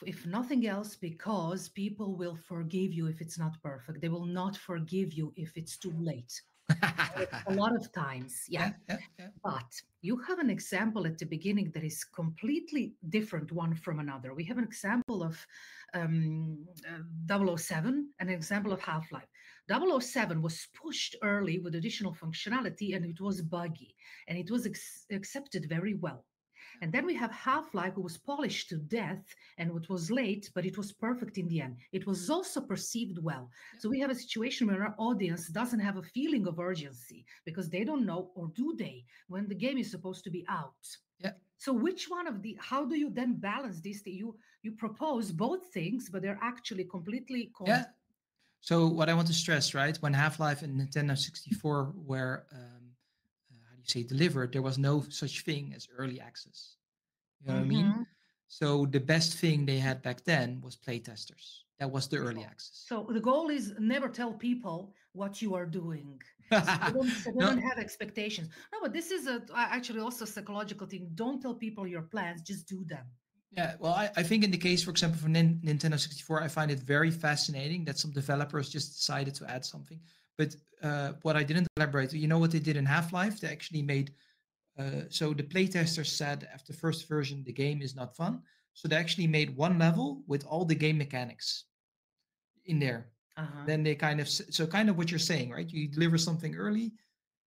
Speaker 7: if nothing else, because people will forgive you if it's not perfect. They will not forgive you if it's too late. A lot of times, yeah. But you have an example at the beginning that is completely different one from another. We have an example of 007 and an example of Half-Life. 007 was pushed early with additional functionality, and it was buggy, and it was accepted very well. And then we have Half-Life, who was polished to death, and it was late, but it was perfect in the end. It was also perceived well. So we have a situation where our audience doesn't have a feeling of urgency because they don't know, or do they, when the game is supposed to be out.
Speaker 2: Yeah.
Speaker 7: So which one of how do you then balance this? You propose both things, but they're actually completely...
Speaker 2: Yeah. So what I want to stress, right, when Half-Life and Nintendo 64 were delivered, there was no such thing as early access. You know what I mean? So the best thing they had back then was playtesters. That was the early access.
Speaker 7: So the goal is never tell people what you are doing. So they don't have expectations. No, but this is actually also a psychological thing. Don't tell people your plans, just do them.
Speaker 2: Yeah, well, I think in the case, for example, for Nintendo 64, I find it very fascinating that some developers just decided to add something. But what I didn't elaborate, you know what they did in Half-Life? They actually made, so the playtesters said after the first version, the game is not fun. So they actually made one level with all the game mechanics in there. Then they kind of what you're saying, right? You deliver something early,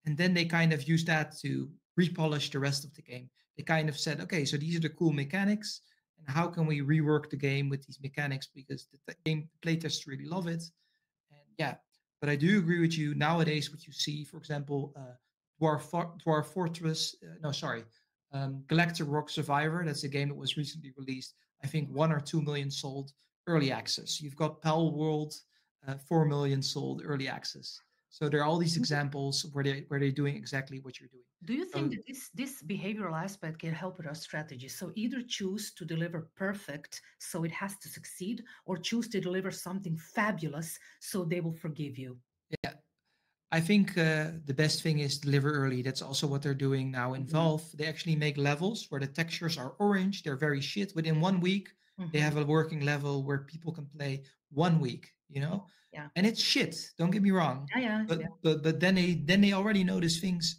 Speaker 2: and then they kind of use that to repolish the rest of the game. They kind of said, okay, so these are the cool mechanics, and how can we rework the game with these mechanics, because the game playtesters really love it. And yeah, but I do agree with you. Nowadays, what you see, for example, Dwarf Fortress, Galactic Rock Survivor, that's a game that was recently released. I think 1 or 2 million sold early access. You've got Pal World, 4 million sold early access. So there are all these examples where they're doing exactly what you're doing.
Speaker 7: Do you think that this behavioral aspect can help with our strategy? So either choose to deliver perfect, so it has to succeed, or choose to deliver something fabulous, so they will forgive you.
Speaker 2: Yeah, I think the best thing is deliver early. That's also what they're doing now in Valve. They actually make levels where the textures are orange. They're very shit. Within 1 week, they have a working level where people can play 1 week, you know?
Speaker 7: Yeah.
Speaker 2: And it's shit. Don't get me wrong.
Speaker 7: Yeah.
Speaker 2: But then they already notice things.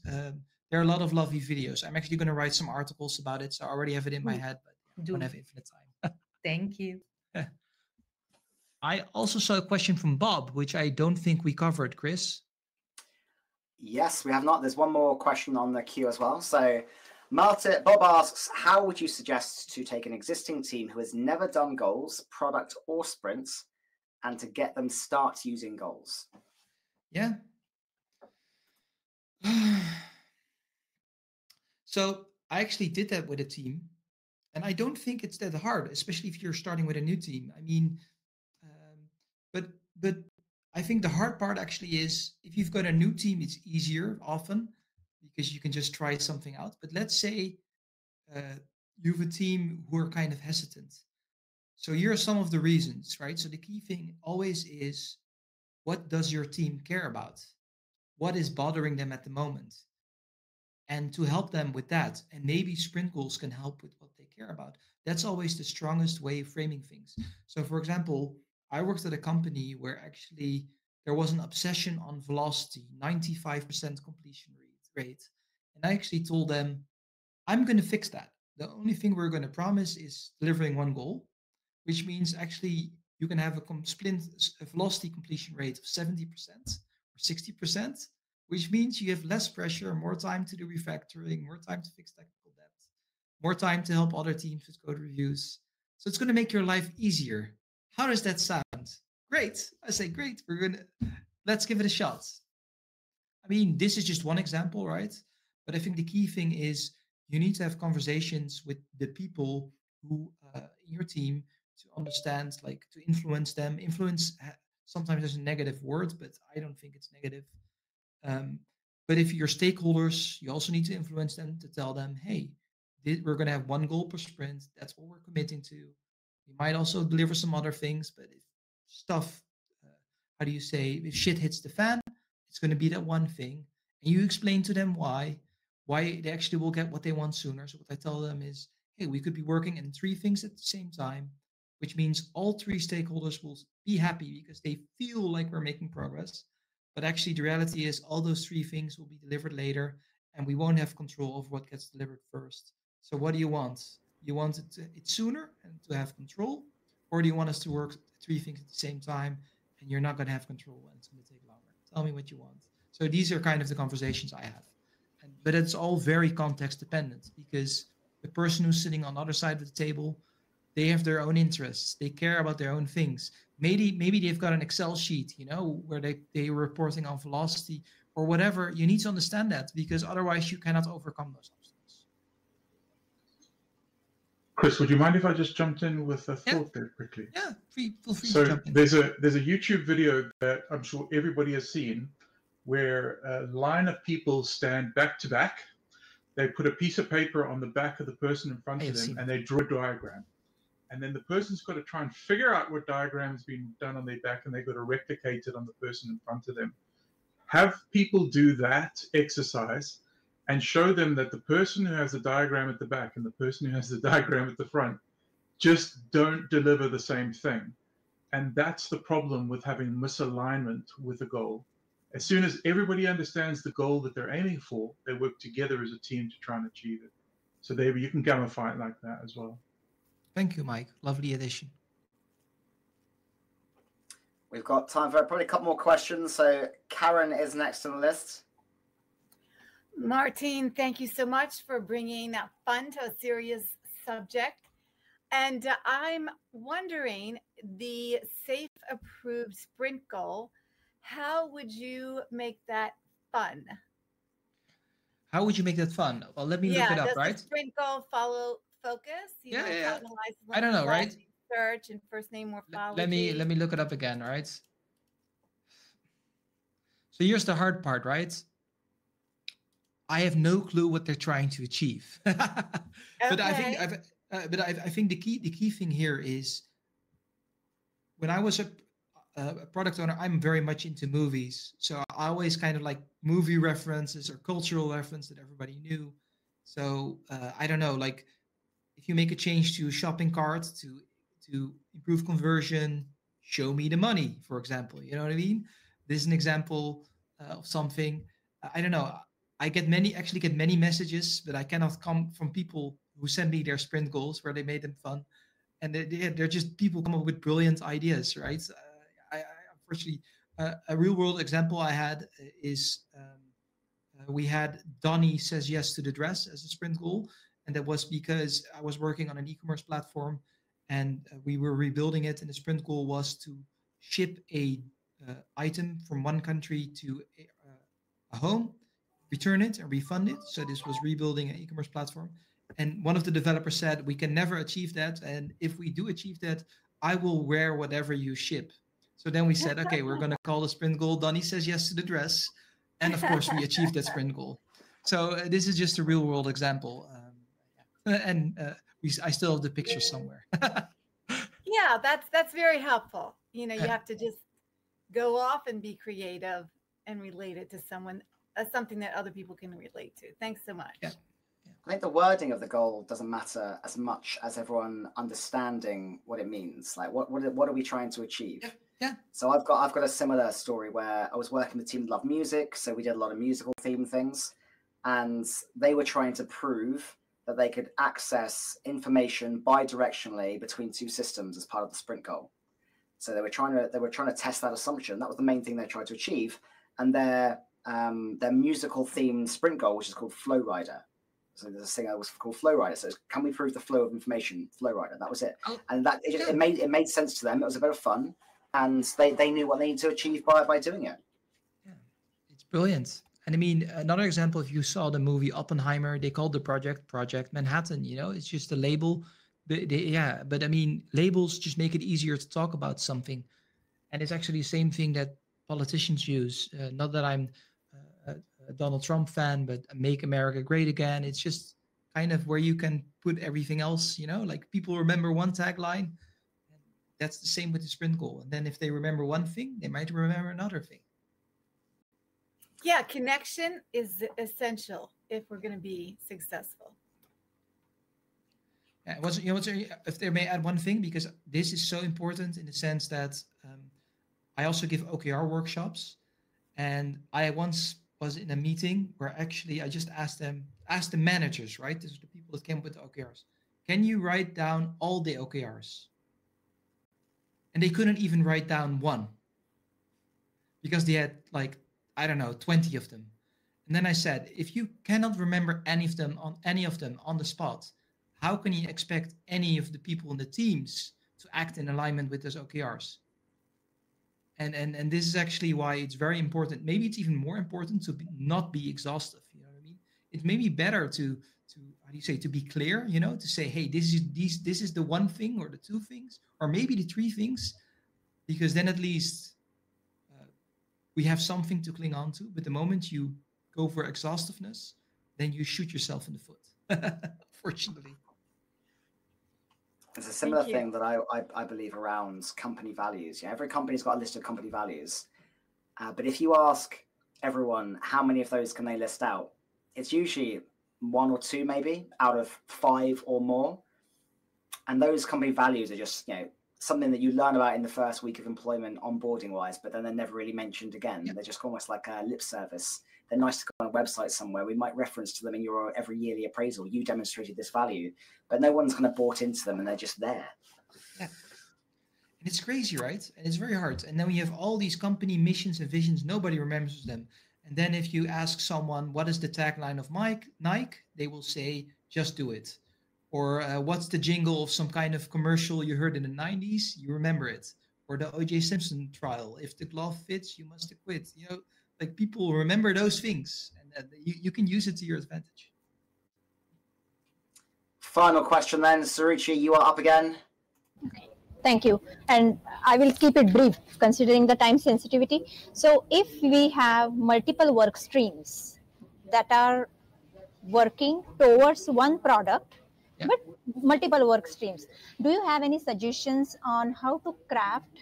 Speaker 2: There are a lot of lovely videos. I'm actually going to write some articles about it, so I already have it in my head, but I don't have infinite time.
Speaker 7: Thank you.
Speaker 2: I also saw a question from Bob, which I don't think we covered, Chris.
Speaker 1: Yes, we have not. There's one more question on the queue as well. So Maarten, Bob asks, how would you suggest to take an existing team who has never done goals, product, or sprints, and to get them start using goals?
Speaker 2: Yeah. So I actually did that with a team, and I don't think it's that hard, especially if you're starting with a new team. I mean, but I think the hard part actually is if you've got a new team, it's easier often because you can just try something out. But let's say you have a team who are kind of hesitant. So here are some of the reasons, right? So the key thing always is, what does your team care about? What is bothering them at the moment? And to help them with that, and maybe sprint goals can help with what they care about. That's always the strongest way of framing things. So for example, I worked at a company where actually there was an obsession on velocity, 95% completion rate. And I actually told them, I'm going to fix that. The only thing we're going to promise is delivering 1 goal, which means actually you can have a velocity completion rate of 70% or 60%, which means you have less pressure, more time to do refactoring, more time to fix technical debt, more time to help other teams with code reviews. So it's going to make your life easier. How does that sound? Great. I say, great. Let's give it a shot. I mean, this is just one example, right? But I think the key thing is you need to have conversations with the people who in your team to understand, like to influence them. Influence sometimes is a negative word, but I don't think it's negative. But if you're stakeholders, you also need to influence them to tell them, hey, we're going to have 1 goal per sprint. That's what we're committing to. We might also deliver some other things, but if stuff, if shit hits the fan, it's going to be that one thing. And you explain to them why they actually will get what they want sooner. So what I tell them is, hey, we could be working in 3 things at the same time, which means all 3 stakeholders will be happy because they feel like we're making progress. But actually the reality is all those 3 things will be delivered later and we won't have control of what gets delivered first. So what do you want? You want it sooner and to have control? Or do you want us to work 3 things at the same time and you're not going to have control and it's going to take longer? Tell me what you want. So these are kind of the conversations I have. But it's all very context dependent because the person who's sitting on the other side of the table, they have their own interests. They care about their own things. Maybe they've got an Excel sheet, where they're reporting on velocity or whatever. You need to understand that because otherwise you cannot overcome those obstacles.
Speaker 8: Chris, would you mind if I just jumped in with a thought there quickly?
Speaker 2: Yeah, feel free
Speaker 8: so
Speaker 2: to jump in.
Speaker 8: There's a YouTube video that I'm sure everybody has seen where a line of people stand back to back. They put a piece of paper on the back of the person in front of them and they draw a diagram. And then the person's got to try and figure out what diagram has been done on their back and they've got to replicate it on the person in front of them. Have people do that exercise and show them that the person who has the diagram at the back and the person who has the diagram at the front just don't deliver the same thing. And that's the problem with having misalignment with a goal. As soon as everybody understands the goal that they're aiming for, they work together as a team to try and achieve it. So there you can gamify it like that as well.
Speaker 2: Thank you, Mike. Lovely addition.
Speaker 1: We've got time for probably a couple more questions. So Karen is next on the list.
Speaker 9: Maarten, thank you so much for bringing fun to a serious subject. And I'm wondering, the SAFe approved sprint goal, how would you make that fun?
Speaker 2: How would you make that fun? Well, let me look it up,
Speaker 9: does
Speaker 2: right?
Speaker 9: The sprint goal follow focus?
Speaker 2: Yeah. I don't know, right?
Speaker 9: Search and first name more followers.
Speaker 2: Let me look it up again, right? So here's the hard part, right? I have no clue what they're trying to achieve. But I think I think the key thing here is, when I was a product owner, I'm very much into movies. So I always kind of like movie references or cultural reference that everybody knew. So I don't know, like if you make a change to a shopping cart to improve conversion, show me the money, for example. You know what I mean? This is an example of something. I don't know. I get many messages, but I cannot come from people who send me their sprint goals where they made them fun. And they're just people come up with brilliant ideas, right? Unfortunately, a real world example I had is we had Donnie says yes to the dress as a sprint goal. And that was because I was working on an e-commerce platform and we were rebuilding it. And the sprint goal was to ship a item from one country to a home, return it and refund it. So this was rebuilding an e-commerce platform. And one of the developers said, we can never achieve that. And if we do achieve that, I will wear whatever you ship. So then we said, okay, we're going to call the sprint goal Donnie says yes to the dress. And of course, we achieved that sprint goal. So this is just a real world example. I still have the picture somewhere.
Speaker 9: Yeah, that's very helpful. You know, you have to just go off and be creative and relate it to someone, something that other people can relate to. Thanks so much.
Speaker 2: Yeah.
Speaker 1: I think the wording of the goal doesn't matter as much as everyone understanding what it means. Like, what are we trying to achieve?
Speaker 2: Yeah.
Speaker 1: So I've got a similar story where I was working with a team that loved music, so we did a lot of musical theme things, and they were trying to prove that they could access information bi-directionally between two systems as part of the sprint goal. So they were trying to test that assumption. That was the main thing they tried to achieve, and their musical themed sprint goal, which is called Flow Rider. So there's a thing that was called Flow Rider. So can we prove the flow of information? Flow Rider. That was it. And that it made sense to them. It was a bit of fun, and they knew what they needed to achieve by doing it.
Speaker 2: Yeah, it's brilliant. And I mean, another example, if you saw the movie Oppenheimer, they called the Project Manhattan. You know, it's just a label. But I mean, labels just make it easier to talk about something, and it's actually the same thing that politicians use. Not that I'm a Donald Trump fan, but Make America Great Again. It's just kind of where you can put everything else, you know, like people remember one tagline. And that's the same with the sprint goal. And then if they remember one thing, they might remember another thing.
Speaker 9: Yeah, connection is essential if we're going to be successful.
Speaker 2: Yeah, if they may add one thing, because this is so important in the sense that I also give OKR workshops. And I once was in a meeting where actually I just asked the managers, right? These are the people that came up with the OKRs. Can you write down all the OKRs? And they couldn't even write down one because they had like, I don't know, 20 of them. And then I said, if you cannot remember any of them on the spot, how can you expect any of the people in the teams to act in alignment with those OKRs? And this is actually why it's very important. Maybe it's even more important to not be exhaustive. You know what I mean? It may be better to how do you say, to be clear, you know, to say, hey, this is the one thing or the two things, or maybe the three things, because then at least we have something to cling on to. But the moment you go for exhaustiveness, then you shoot yourself in the foot, unfortunately.
Speaker 1: It's a similar thing that I believe around company values. Yeah, every company's got a list of company values. But if you ask everyone how many of those can they list out, it's usually one or two maybe out of 5 or more. And those company values are just, you know, something that you learn about in the first week of employment onboarding wise, but then they're never really mentioned again. They're just almost like a lip service. They're nice to go on a website somewhere. We might reference to them in your every yearly appraisal. You demonstrated this value, but no one's kind of bought into them and they're just there.
Speaker 2: Yeah. And it's crazy, right? And it's very hard. And then we have all these company missions and visions. Nobody remembers them. And then if you ask someone, what is the tagline of Nike? They will say, just do it. Or what's the jingle of some kind of commercial you heard in the 90s? You remember it. Or the O.J. Simpson trial. If the glove fits, you must acquit. You know, like people remember those things. And you can use it to your advantage.
Speaker 1: Final question then. Suruchi, you are up again.
Speaker 3: Thank you. And I will keep it brief considering the time sensitivity. So if we have multiple work streams that are working towards one product, but multiple work streams, do you have any suggestions on how to craft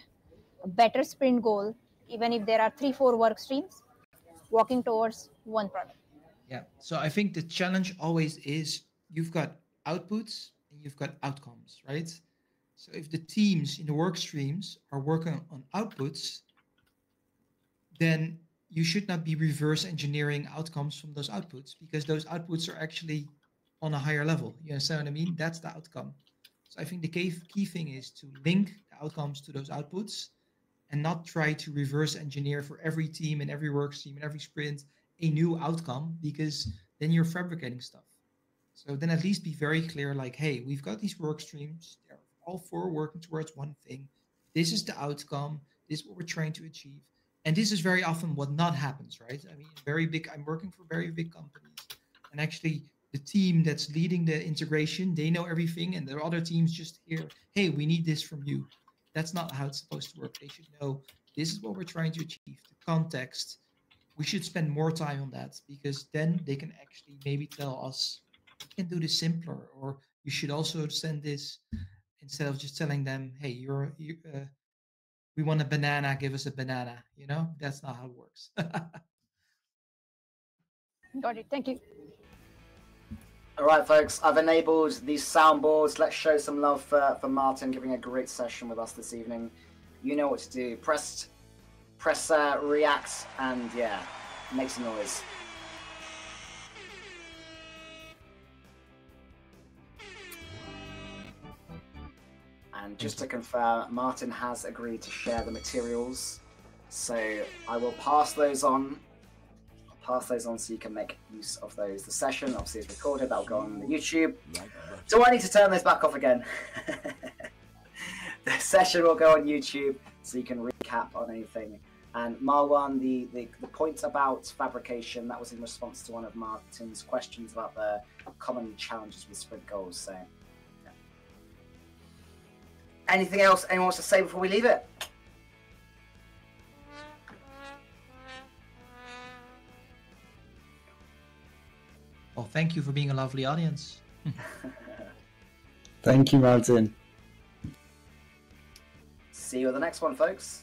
Speaker 3: a better sprint goal, even if there are 3-4 work streams working towards one product?
Speaker 2: Yeah. So I think the challenge always is you've got outputs and you've got outcomes, right? So if the teams in the work streams are working on outputs, then you should not be reverse engineering outcomes from those outputs, because those outputs are actually on a higher level. You understand what I mean? That's the outcome. So I think the key thing is to link the outcomes to those outputs and not try to reverse engineer for every team and every work stream and every sprint a new outcome, because then you're fabricating stuff. So then at least be very clear, like, hey, we've got these work streams. They're all 4 working towards one thing. This is the outcome. This is what we're trying to achieve. And this is very often what not happens, right? I mean, I'm working for very big companies, and actually the team that's leading the integration, they know everything, and the other teams just hear, hey, we need this from you. That's not how it's supposed to work. They should know this is what we're trying to achieve, the context. We should spend more time on that, because then they can actually maybe tell us, we can do this simpler, or you should also send this, instead of just telling them, hey, we want a banana, give us a banana. You know, that's not how it works.
Speaker 3: Got it. Thank you.
Speaker 1: All right, folks, I've enabled these soundboards. Let's show some love for Maarten giving a great session with us this evening. You know what to do. Press react, and yeah, make some noise. And just to confirm, Maarten has agreed to share the materials, so I will pass those on. I'll pass those on so you can make use of those. The session obviously is recorded. That'll go on the YouTube. Do I need to turn those back off again? The session will go on YouTube, so you can recap on anything. And Marwan, the point about fabrication, that was in response to one of Maarten's questions about the common challenges with sprint goals. So, yeah. Anything else anyone wants to say before we leave it?
Speaker 2: Well, thank you for being a lovely audience.
Speaker 5: Thank you, Maarten.
Speaker 1: See you at the next one, folks.